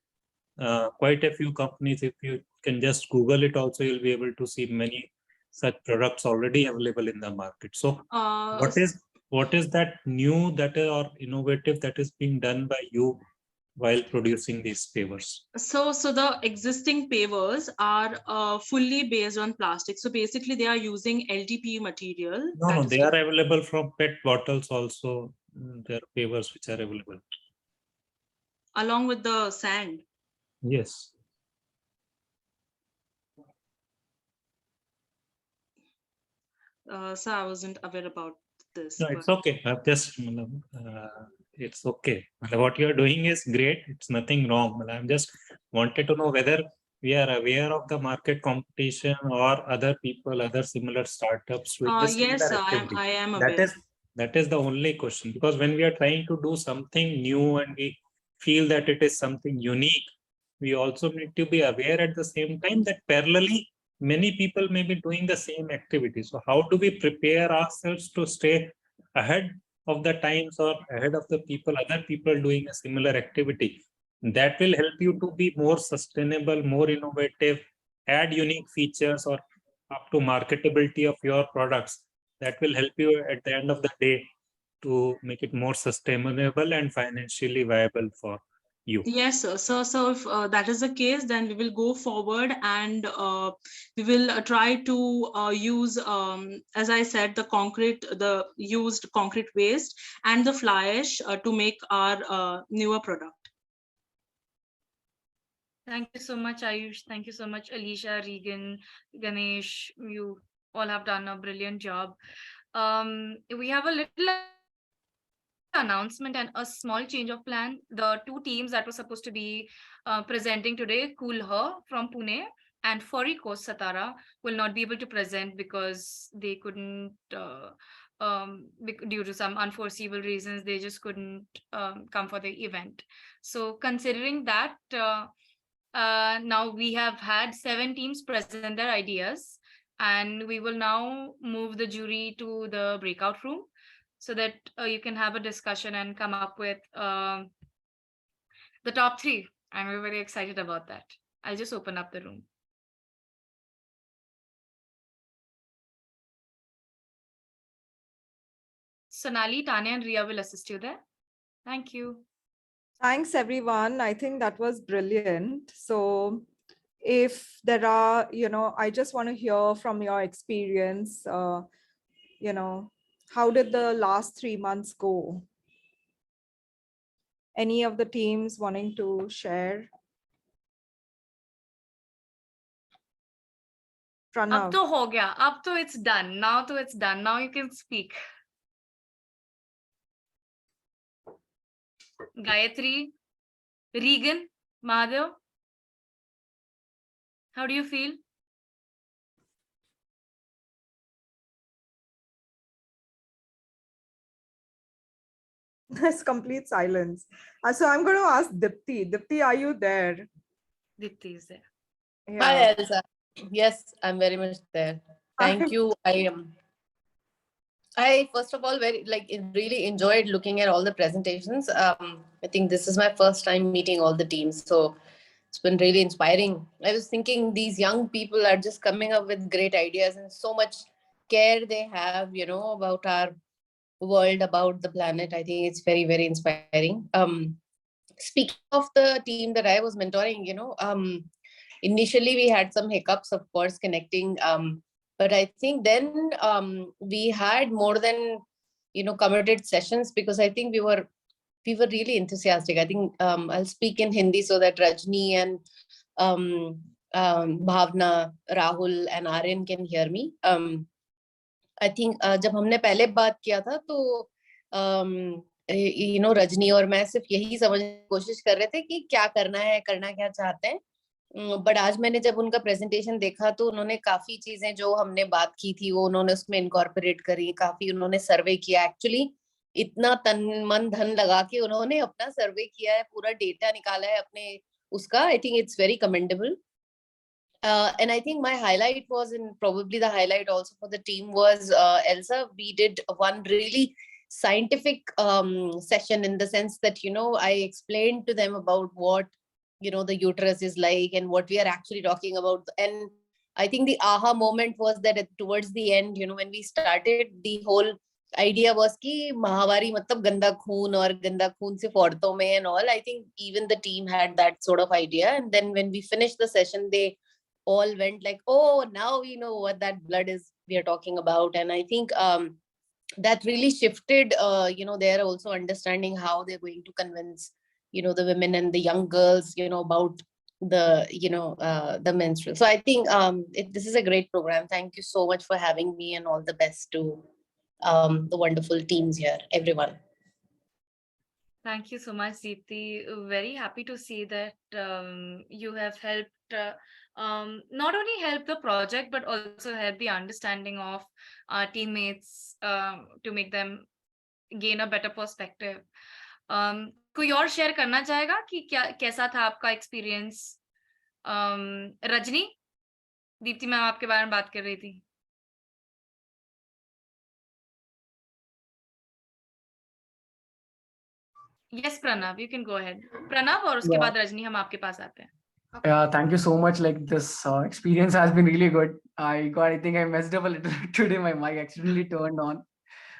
S9: quite a few companies, if you can just Google it also, you'll be able to see many such products already available in the market. So what is that new that or innovative that is being done by you while producing these pavers?
S6: So the existing pavers are fully based on plastic. So basically they are using LDPE material.
S9: No, they are available from PET bottles also. There are pavers which are available.
S6: Along with the sand.
S9: Yes.
S6: So I wasn't aware about this.
S9: No, it's okay. I've just, it's okay. What you're doing is great. It's nothing wrong. I'm just wanted to know whether we are aware of the market competition or other people, other similar startups with this
S6: yes,
S9: similar activity.
S6: I am aware.
S9: That is the only question, because when we are trying to do something new and we feel that it is something unique, we also need to be aware at the same time that parallelly many people may be doing the same activity. So how do we prepare ourselves to stay ahead of the times or ahead of the people, other people doing a similar activity? That will help you to be more sustainable, more innovative, add unique features or up to marketability of your products. That will help you at the end of the day to make it more sustainable and financially viable for you.
S6: Yes, sir. So if that is the case, then we will go forward and we will try to use, as I said, the used concrete waste and the fly ash to make our newer product.
S3: Thank you so much, Ayush. Thank you so much, Alicia, Regan, Ganesh. You all have done a brilliant job. We have a little announcement and a small change of plan. The two teams that were supposed to be presenting today, Kulha from Pune and Forikos Satara, will not be able to present because they couldn't, due to some unforeseeable reasons, they just couldn't come for the event. So considering that, now we have had 7 teams present their ideas, and we will now move the jury to the breakout room so that you can have a discussion and come up with the top 3. And we're very excited about that. I'll just open up the room. Sonali, Tanya, and Ria will assist you there. Thank you.
S4: Thanks, everyone. I think that was brilliant. So if there are, I just want to hear from your experience, how did the last 3 months go? Any of the teams wanting to share? Pranav.
S3: Ab to ho gaya. Ab to it's done. Now to it's done. Now you can speak. Gayatri, Regan, Madhav, how do you feel?
S4: There's complete silence. So I'm going to ask Dipti. Dipti, are you there?
S3: Dipti is there.
S4: Yeah.
S22: Hi, Elsa. Yes, I'm very much there. Thank you. I first of all really enjoyed looking at all the presentations. I think this is my first time meeting all the teams, so it's been really inspiring. I was thinking these young people are just coming up with great ideas and so much care they have, about our world, about the planet. I think it's very, very inspiring. Speaking of the team that I was mentoring, initially we had some hiccups, of course, connecting. But I think then we had more than, committed sessions, because I think we were really enthusiastic. I think I'll speak in Hindi so that Rajni and Bhavna, Rahul and Aryan can hear me. I think जब हमने पहले बात किया था तो रजनी और मैं सिर्फ यही समझने की कोशिश कर रहे थे कि क्या करना है, करना क्या चाहते हैं. बट आज मैंने जब उनका प्रेजेंटेशन देखा तो उन्होंने काफी चीजें जो हमने बात की थी वो उन्होंने उसमें इनकॉर्पोरेट करी. काफी उन्होंने सर्वे किया. एक्चुअली इतना तन मन धन लगा के उन्होंने अपना सर्वे किया है, पूरा डेटा निकाला है अपने उसका. I think it's very commendable. And I think my highlight was, and probably the highlight also for the team was, Elsa, we did one really scientific session, in the sense that, I explained to them about what, the uterus is like and what we are actually talking about. And I think the aha moment was that towards the end, when we started, the whole idea was ki Mahavari matlab ganda khoon, aur ganda khoon sirf auraton mein and all. I think even the team had that sort of idea. And then when we finished the session, they all went like, oh, now we know what that blood is we are talking about. And I think that really shifted, their also understanding how they're going to convince, the women and the young girls, about the, the menstrual. So I think this is a great program. Thank you so much for having me, and all the best to the wonderful teams here, everyone.
S3: Thank you so much, Deepti. Very happy to see that you have helped not only help the project, but also help the understanding of our teammates to make them gain a better perspective. कोई और share करना चाहेगा कि कैसा था आपका experience? Rajni, Deepti ma'am आपके बारे में बात कर रही थी. Yes, Pranav, you can go ahead. Pranav, और उसके बाद रजनी हम आपके पास आते हैं.
S10: Yeah, thank you so much. Like, this experience has been really good. I think I messed up a little today. My mic accidentally turned on.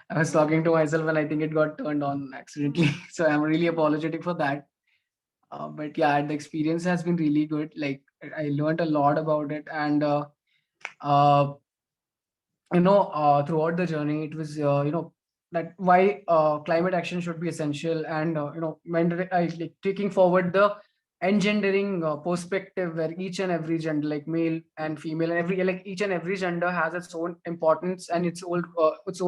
S10: I was talking to myself and I think it got turned on accidentally. So I'm really apologetic for that. But yeah, the experience has been really good. Like, I learned a lot about it, and throughout the journey, it was that why climate action should be essential, and like taking forward the engendering perspective, where each and every gender, like male and female, and each and every gender has its own importance and its own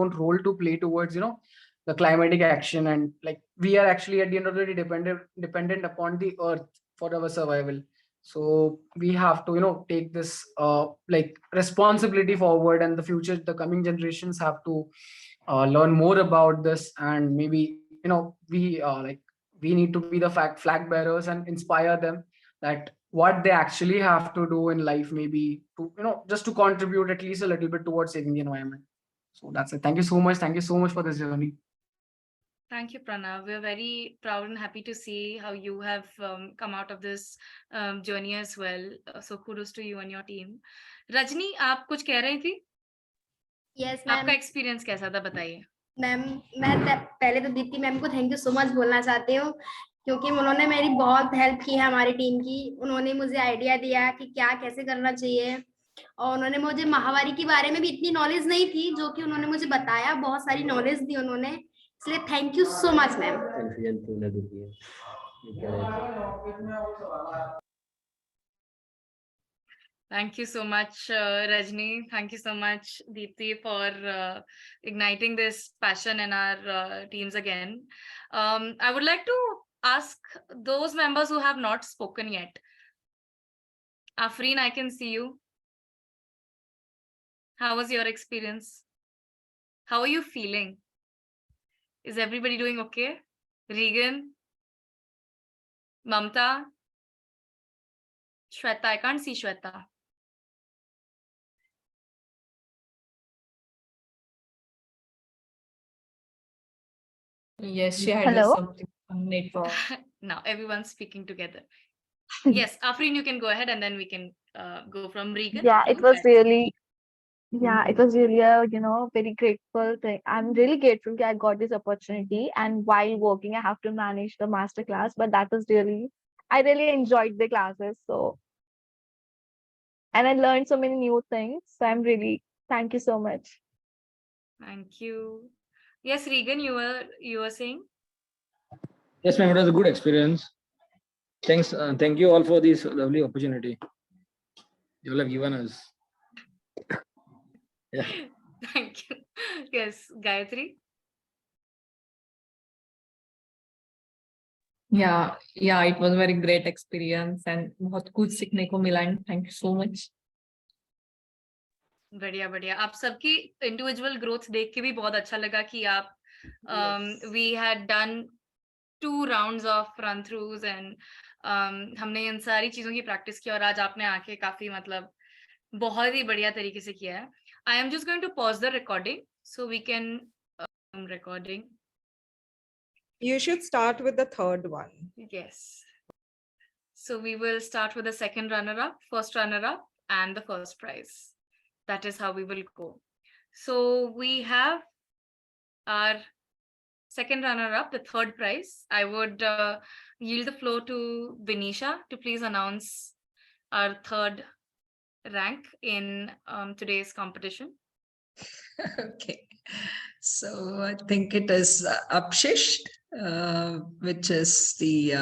S10: role to play towards the climatic action. And like, we are actually at the end of the day dependent upon the earth for our survival. So we have to take this like responsibility forward, and the coming generations have to learn more about this. And maybe we need to be the flag bearers and inspire them that what they actually have to do in life, maybe to just to contribute at least a little bit towards saving the environment. So that's it. Thank you so much. Thank you so much for this journey.
S3: Thank you, Pranav. We're very proud and happy to see how you have come out of this journey as well. So kudos to you and your team. Rajni, आप कुछ कह रही थी?
S14: Yes, ma'am.
S3: आपका experience कैसा था, बताइए.
S14: Ma'am, मैं पहले तो दीप्ति मैम को थैंक यू सो मच बोलना चाहती हूँ, क्योंकि उन्होंने मेरी बहुत हेल्प की है हमारी टीम की. उन्होंने मुझे आइडिया दिया कि क्या कैसे करना चाहिए, और उन्होंने मुझे माहवारी के बारे में भी इतनी नॉलेज नहीं थी जो कि उन्होंने मुझे बताया. बहुत सारी नॉलेज दी उन्होंने, इसलिए thank you so much ma'am.
S3: Thank you so much, Rajni. Thank you so much, Deepti, for igniting this passion in our teams again. I would like to ask those members who have not spoken yet. Afreen, I can see you. How was your experience? How are you feeling? Is everybody doing okay? Regan? Mamta? Shweta? I can't see Shweta.
S13: Yes, she had something on network.
S3: Now everyone's speaking together. Yes, Afreen, you can go ahead, and then we can go from Regan.
S11: Yeah, it was really Yeah, it was really a, very grateful thing. I'm really grateful that I got this opportunity. And while working, I have to manage the master class. But that was really, I really enjoyed the classes. So, and I learned so many new things. So thank you so much.
S3: Thank you. Yes, Regan, you were saying?
S12: Yes, ma'am, it was a good experience. Thanks. Thank you all for this lovely opportunity you all have given us. Yeah.
S3: Thank you. Yes, Gayatri.
S13: Yeah, it was a very great experience and बहुत कुछ सीखने को मिला and thank you so much.
S3: बढ़िया बढ़िया आप सबकी individual growth देख के भी बहुत अच्छा लगा कि आप we had done 2 rounds of run throughs and हमने इन सारी चीजों की प्रैक्टिस की और आज आपने आके काफी मतलब बहुत ही बढ़िया तरीके से किया है. I am just going to pause the recording so we can recording.
S4: You should start with the third one.
S3: Yes. So we will start with the second runner-up, first runner-up, and the first prize. That is how we will go. So we have our second runner-up, the third prize. I would yield the floor to Vinisha to please announce our third rank in today's competition.
S7: Okay. So I think it is Apshish, which is the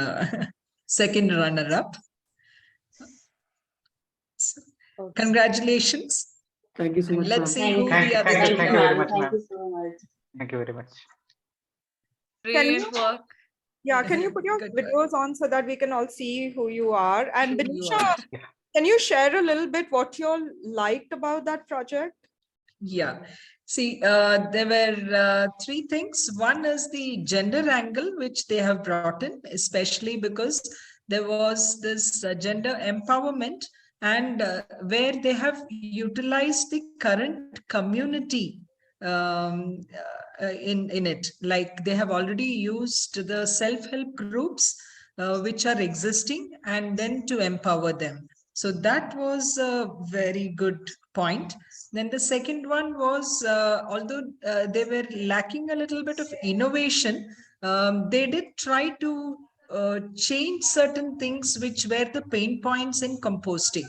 S7: second runner-up. So, congratulations.
S12: Thank you so much.
S7: Let's see who
S1: Thank
S7: the other
S1: you
S7: two
S1: very
S7: are.
S1: much,
S5: Thank
S1: ma'am.
S5: you so much.
S1: Thank you very much.
S3: Brilliant work.
S4: Yeah, can you put your
S7: Good
S4: videos on so that we can all see who you are? And
S7: Who you
S4: Benisha,
S7: are.
S4: can you share a little bit what you all liked about that project?
S7: Yeah. See, there were 3 things. One is the gender angle, which they have brought in, especially because there was this gender empowerment and where they have utilized the current community in it. Like they have already used the self-help groups which are existing and then to empower them. So that was a very good point. Then the second one was, although they were lacking a little bit of innovation, they did try to change certain things which were the pain points in composting.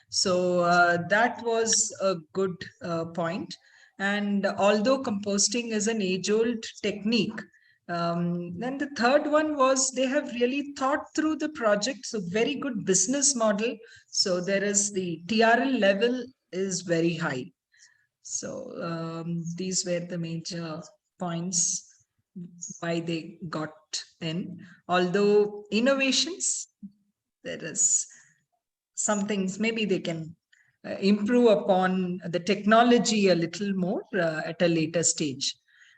S7: So that was a good point. And although composting is an age-old technique, then the third one was they have really thought through the project. So very good business model. So there is the TRL level is very high. So these were the major points why they got in. Although innovations, there is some things maybe they can improve upon the technology a little more at a later stage.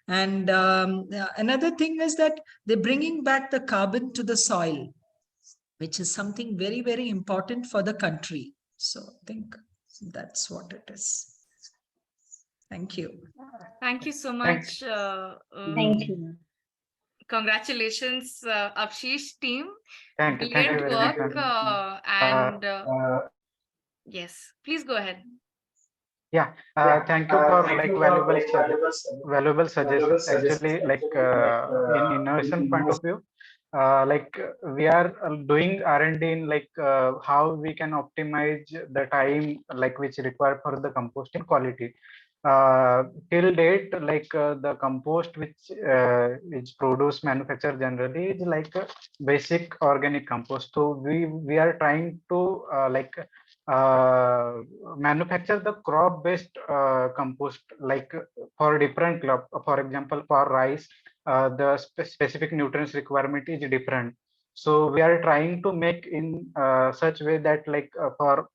S7: And another thing is that they're bringing back the carbon to the soil, which is something very, very important for the country. So I think that's what it is. Thank you.
S3: Thank you so
S1: Thanks.
S3: much.
S5: Thank you.
S3: Congratulations, Apshish team.
S1: Thank you
S3: Brilliant
S1: very much,
S3: work.
S1: ma'am.
S3: And yes, please go ahead.
S1: Yeah, thank you for like valuable suggestions. Actually, like in innovation point of view, like we are doing R&D in like how we can optimize the time like which required for the composting quality. Till date, like the compost which is produced manufactured generally is like a basic organic compost. So we are trying to like manufacture the crop based compost like for different crop. For example, for rice, the specific nutrients requirement is different. So we are trying to make in such way that like for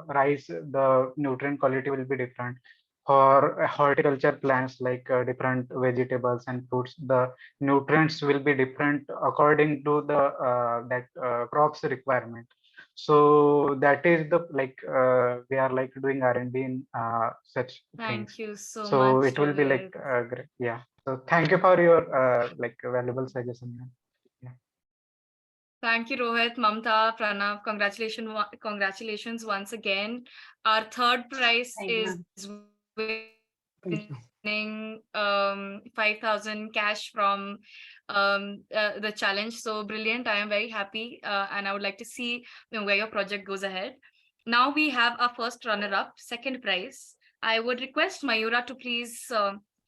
S1: rice the nutrient quality will be different. For horticulture plants like different vegetables and fruits, the nutrients will be different according to the that crops requirement. So that is the like we are like doing R&D in such things.
S3: Thank you so
S1: So
S3: much
S1: it will
S3: for
S1: be like
S3: this.
S1: great. Yeah. So thank you for your like valuable suggestion.
S3: Thank you, Rohit, Mamta, Pranav. Congratulations once again. Our third prize is winning 5,000 cash from the challenge. So brilliant. I am very happy and I would like to see where your project goes ahead. Now we have our first runner-up, second prize. I would request Mayura to please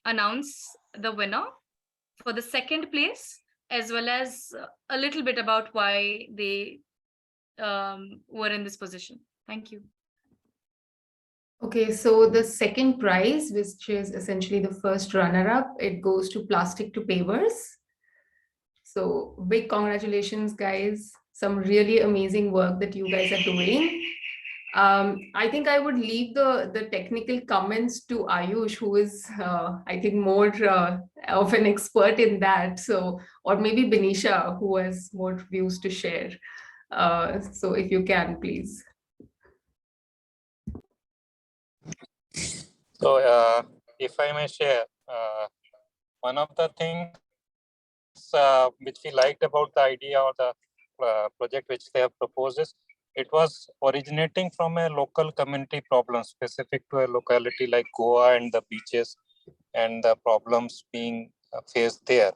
S3: announce the winner for the second place, as well as a little bit about why they were in this position. Thank you.
S15: Okay, so the second prize, which is essentially the first runner-up, it goes to Plastic to Pavers. So big congratulations, guys. Some really amazing work that you guys are doing. I think I would leave the technical comments to Ayush, who is, I think, more of an expert in that. So, or maybe Benisha, who has more views to share. So if you can, please.
S9: So, if I may share, one of the things which we liked about the idea or the project which they have proposed is it was originating from a local community problem specific to a locality like Goa and the beaches and the problems being faced there.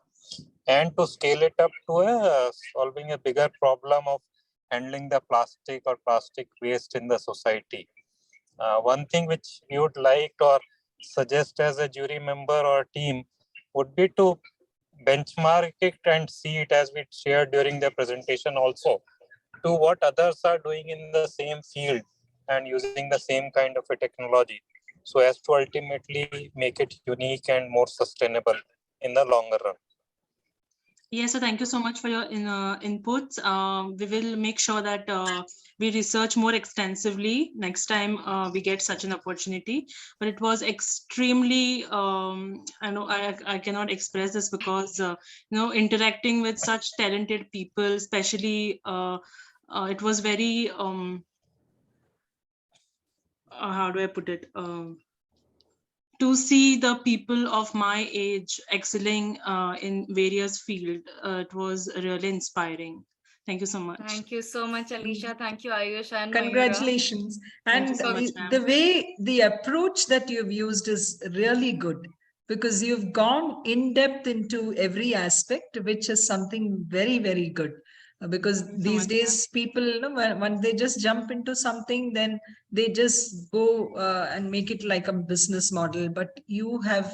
S9: And to scale it up to solving a bigger problem of handling the plastic or plastic waste in the society. One thing which we would like or suggest as a jury member or team would be to benchmark it and see it, as we shared during the presentation also, to what others are doing in the same field and using the same kind of a technology, so as to ultimately make it unique and more sustainable in the longer run.
S6: Yes, so thank you so much for your inputs. We will make sure that we research more extensively next time we get such an opportunity. But it was extremely, I know I cannot express this because, interacting with such talented people, especially, it was very, how do I put it? To see the people of my age excelling in various fields, it was really inspiring. Thank you so much.
S3: Thank you so much, Alicia. Thank you, Ayush and
S7: Congratulations.
S3: Mayura.
S7: And
S6: so much, ma'am.
S7: the way the approach that you've used is really good, because you've gone in depth into every aspect, which is something very, very good. Because these days people, when they just jump into something, then they just go and make it like a business model. But you have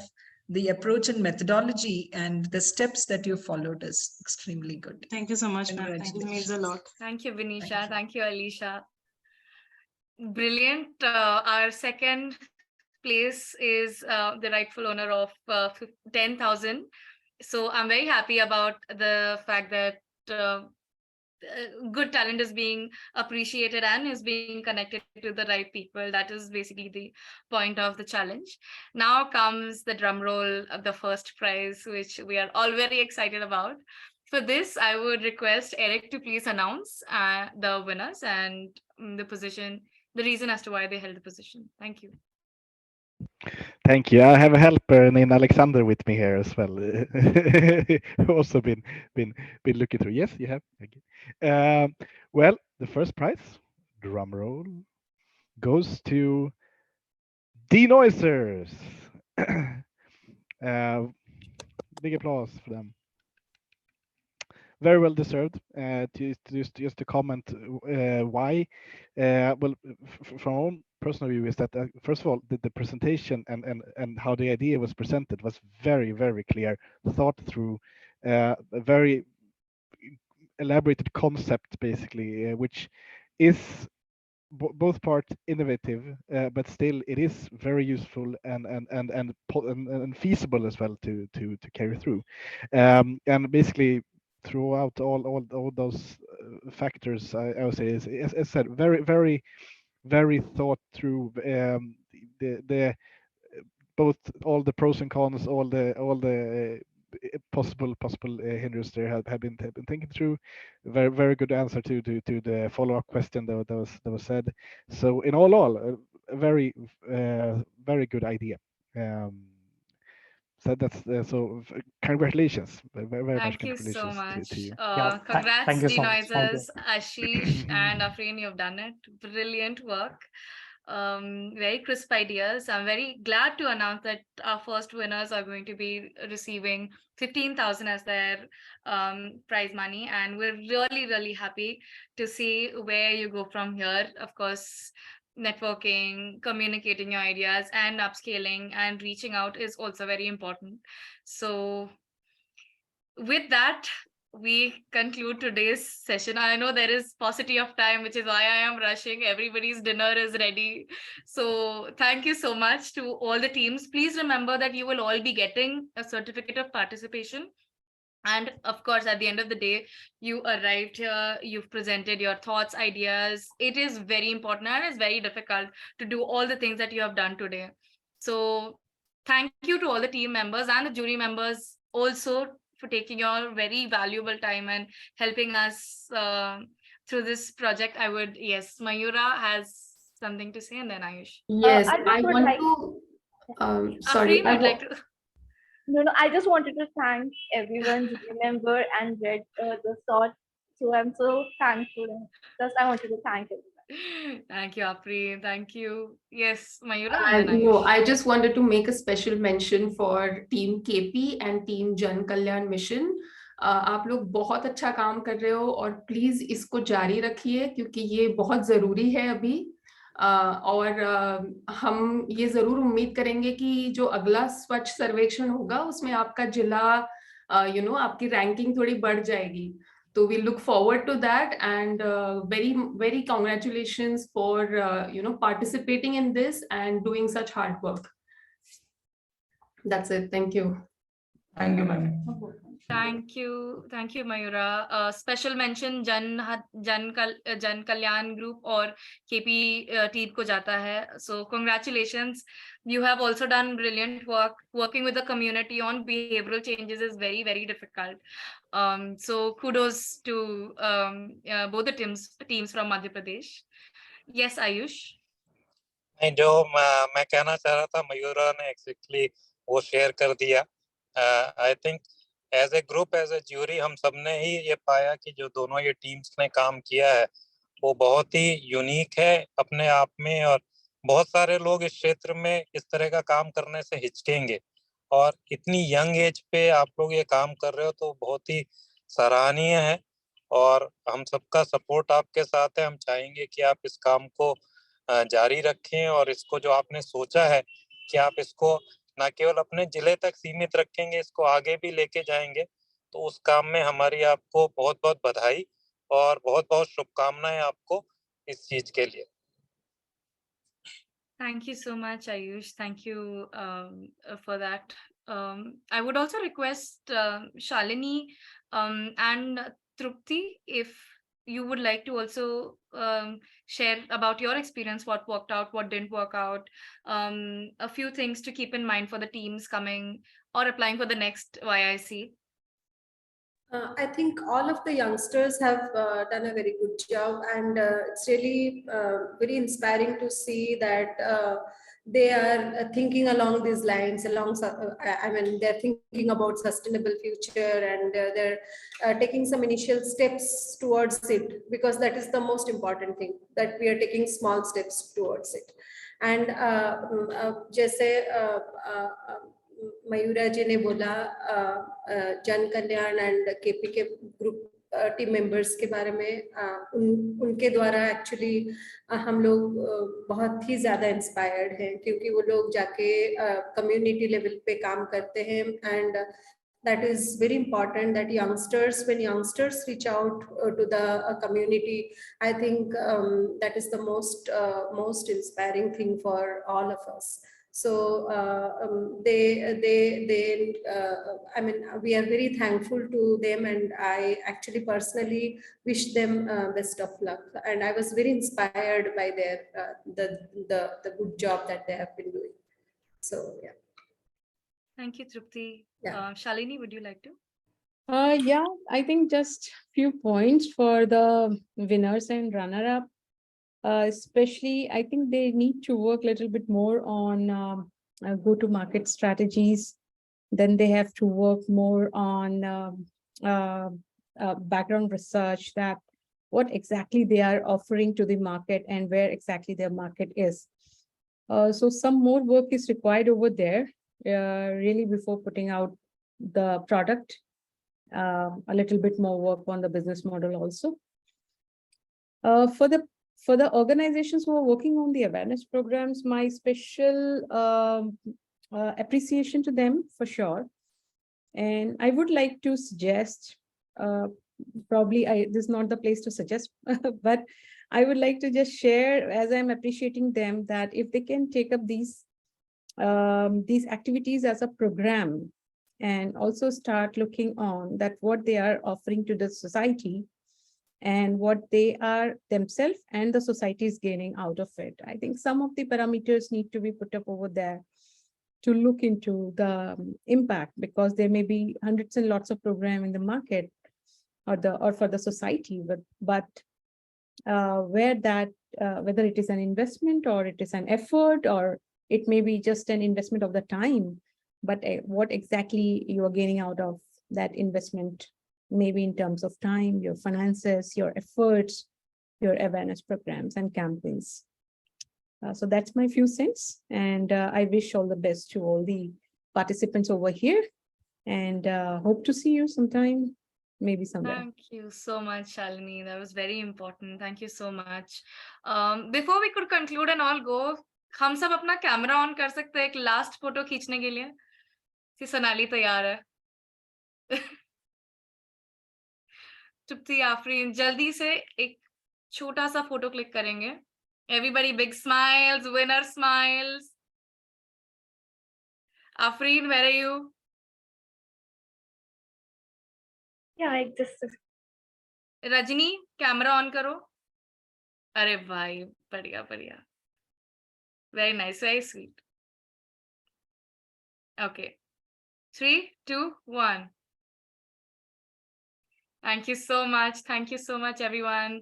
S7: the approach and methodology and the steps that you followed is extremely good.
S6: Thank you so much, ma'am. Thank you, means a lot.
S3: Thank you, Benisha. Thank you, Alicia. Brilliant. Our second place is the rightful owner of 10,000. So I'm very happy about the fact that good talent is being appreciated and is being connected to the right people. That is basically the point of the challenge. Now comes the drum roll of the first prize, which we are all very excited about. For this, I would request Eric to please announce the winners and the position, the reason as to why they held the position. Thank you.
S1: Thank you. I have a helper named Alexander with me here as well. Also been looking through. Yes, you have. Thank you. Well, the first prize, drum roll, goes to Denoisers. Big applause for them. Very well deserved. Just to comment why. Well, from our own personal view is that first of all, the presentation and how the idea was presented was very, very clear, thought through, a very elaborated concept basically, which is both parts innovative, but still it is very useful and feasible as well to carry through, and basically throughout all those factors, I would say is, as I said, very very thought through, the both all the pros and cons, all the possible hindrances there have been thinking through. Very good answer to the follow-up question that was said. So in all a very good idea. So that's congratulations, very much
S3: Thank you so
S1: congratulations
S3: much.
S1: to you.
S3: Congrats,
S10: thank you so much. Thank you.
S3: denoisers, Ashish and Afreen, you've done it. Brilliant work. Very crisp ideas. I'm very glad to announce that our first winners are going to be receiving 15,000 as their prize money. And we're really, really happy to see where you go from here. Of course, networking, communicating your ideas and upscaling and reaching out is also very important. So with that, we conclude today's session. I know there is paucity of time, which is why I am rushing. Everybody's dinner is ready. So thank you so much to all the teams. Please remember that you will all be getting a certificate of participation. And of course, at the end of the day, you arrived here, you've presented your thoughts, ideas. It is very important and it's very difficult to do all the things that you have done today. So thank you to all the team members and the jury members also for taking your very valuable time and helping us through this project. Yes, Mayura has something to say, and then Ayush.
S15: Yes,
S11: I just
S15: I
S11: would
S15: want
S11: like-
S15: to. Sorry,
S3: Afreen would like to.
S11: No, I just wanted to thank everyone who remembered and read the thought. So I'm so thankful. Just I wanted to thank everyone.
S3: Thank you, Afreen. Thank you. Yes, Mayura. And then
S15: No,
S3: Ayush.
S15: I just wanted to make a special mention for Team KP and Team Jan Kalyan Mission. आप लोग बहुत अच्छा काम कर रहे हो और please इसको जारी रखिए क्योंकि ये बहुत जरूरी है अभी और हम ये जरूर उम्मीद करेंगे कि जो अगला स्वच्छ सर्वेक्षण होगा उसमें आपका जिला आपकी रैंकिंग थोड़ी बढ़ जाएगी. So we look forward to that and very congratulations for participating in this and doing such hard work. That's it. Thank you.
S17: Thank you, ma'am.
S3: Thank you, Mayura. Special mention Jan Kalyan Group or KP team ko jata hai. So congratulations. You have also done brilliant work. Working with the community on behavioral changes is very, very difficult. So kudos to both the teams from Madhya Pradesh. Yes, Ayush.
S9: जो मैं कहना चाह रहा था मयूरा ने exactly वो share कर दिया. I think as a group as a jury हम सब ने ही ये पाया कि जो दोनों ये टीम्स ने काम किया है वो बहुत ही यूनिक है अपने आप में और बहुत सारे लोग इस क्षेत्र में इस तरह का काम करने से हिचकेंगे और इतनी यंग एज पे आप लोग ये काम कर रहे हो तो बहुत ही सराहनीय है और हम सबका सपोर्ट आपके साथ है. हम चाहेंगे कि आप इस काम को जारी रखें और इसको जो आपने सोचा है कि आप इसको ना केवल अपने जिले तक सीमित रखेंगे, इसको आगे भी लेके जाएंगे, तो उस काम में हमारी आपको बहुत-बहुत बधाई और बहुत-बहुत शुभकामनाएं आपको इस चीज के लिए.
S3: Thank you so much, Ayush. Thank you for that. I would also request Shalini and Trupti, if you would like to also share about your experience, what worked out, what didn't work out, a few things to keep in mind for the teams coming or applying for the next YIC.
S2: I think all of the youngsters have done a very good job, and it's really very inspiring to see that they are thinking along these lines. They're thinking about sustainable future, and they're taking some initial steps towards it, because that is the most important thing, that we are taking small steps towards it. And जैसे मयूरा जी ने बोला जन कल्याण and KP के group team members के बारे में, उनके द्वारा एक्चुअली हम लोग बहुत ही ज़्यादा इंस्पायर्ड हैं, क्योंकि वो लोग जाके कम्युनिटी लेवल पे काम करते हैं. And that is very important, that when youngsters reach out to the community, I think that is the most inspiring thing for all of us. So we are very thankful to them, and I actually personally wish them best of luck. And I was very inspired by their the good job that they have been doing. So yeah.
S3: Thank you, Trupti.
S2: Yeah.
S3: Shalini, would you like to?
S5: Yeah, I think just few points for the winners and runner-up. Especially, I think they need to work a little bit more on go-to-market strategies, Then they have to work more on background research, that what exactly they are offering to the market and where exactly their market is. So some more work is required over there, really, before putting out the product. A little bit more work on the business model also. For the organizations who are working on the awareness programs, my special appreciation to them for sure. And I would like to suggest, probably this is not the place to suggest, but I would like to just share, as I'm appreciating them, that if they can take up these activities as a program, and also start looking on that what they are offering to the society and what they are themselves and the society is gaining out of it. I think some of the parameters need to be put up over there to look into the impact, because there may be hundreds and lots of program in the market or for the society, but where that whether it is an investment or it is an effort, or it may be just an investment of the time, but what exactly you are gaining out of that investment, maybe in terms of time, your finances, your efforts, your awareness programs and campaigns. So that's my few cents, and I wish all the best to all the participants over here, and hope to see you sometime, maybe somewhere.
S3: Thank you so much, Shalini. That was very important. Thank you so much. Before we could conclude and all go, हम सब अपना camera on कर सकते हैं एक last photo खींचने के लिए? सी सोनाली तैयार है? चुप्ती आफरीन, जल्दी से एक छोटा सा फोटो क्लिक करेंगे. Everybody, big smiles, winner smiles. Afreen, where are you?
S11: Yeah, I just.
S3: Rajni, camera on karo. अरे भाई, बढ़िया बढ़िया. Very nice, very sweet. Okay. 3, 2, 1. Thank you so much. Thank you so much, everyone.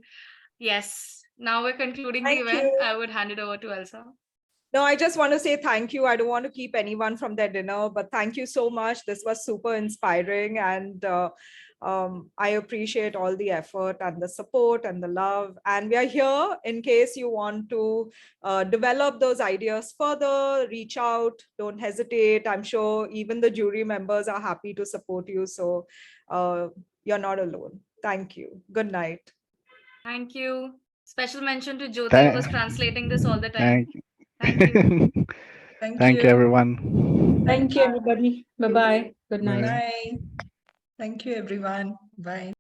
S3: Yes. Now we're concluding the event. I would hand it over to Elsa.
S4: No, I just want to say thank you. I don't want to keep anyone from their dinner, but thank you so much. This was super inspiring, and I appreciate all the effort and the support and the love. And we are here in case you want to develop those ideas further, reach out, don't hesitate. I'm sure even the jury members are happy to support you. So you're not alone. Thank you. Good night.
S3: Thank you. Special mention to Jyoti, who was translating this all the time.
S1: Thank you. Thank you, everyone.
S5: Thank you, everybody. Bye-bye. Good night.
S7: Bye. Thank you, everyone. Bye.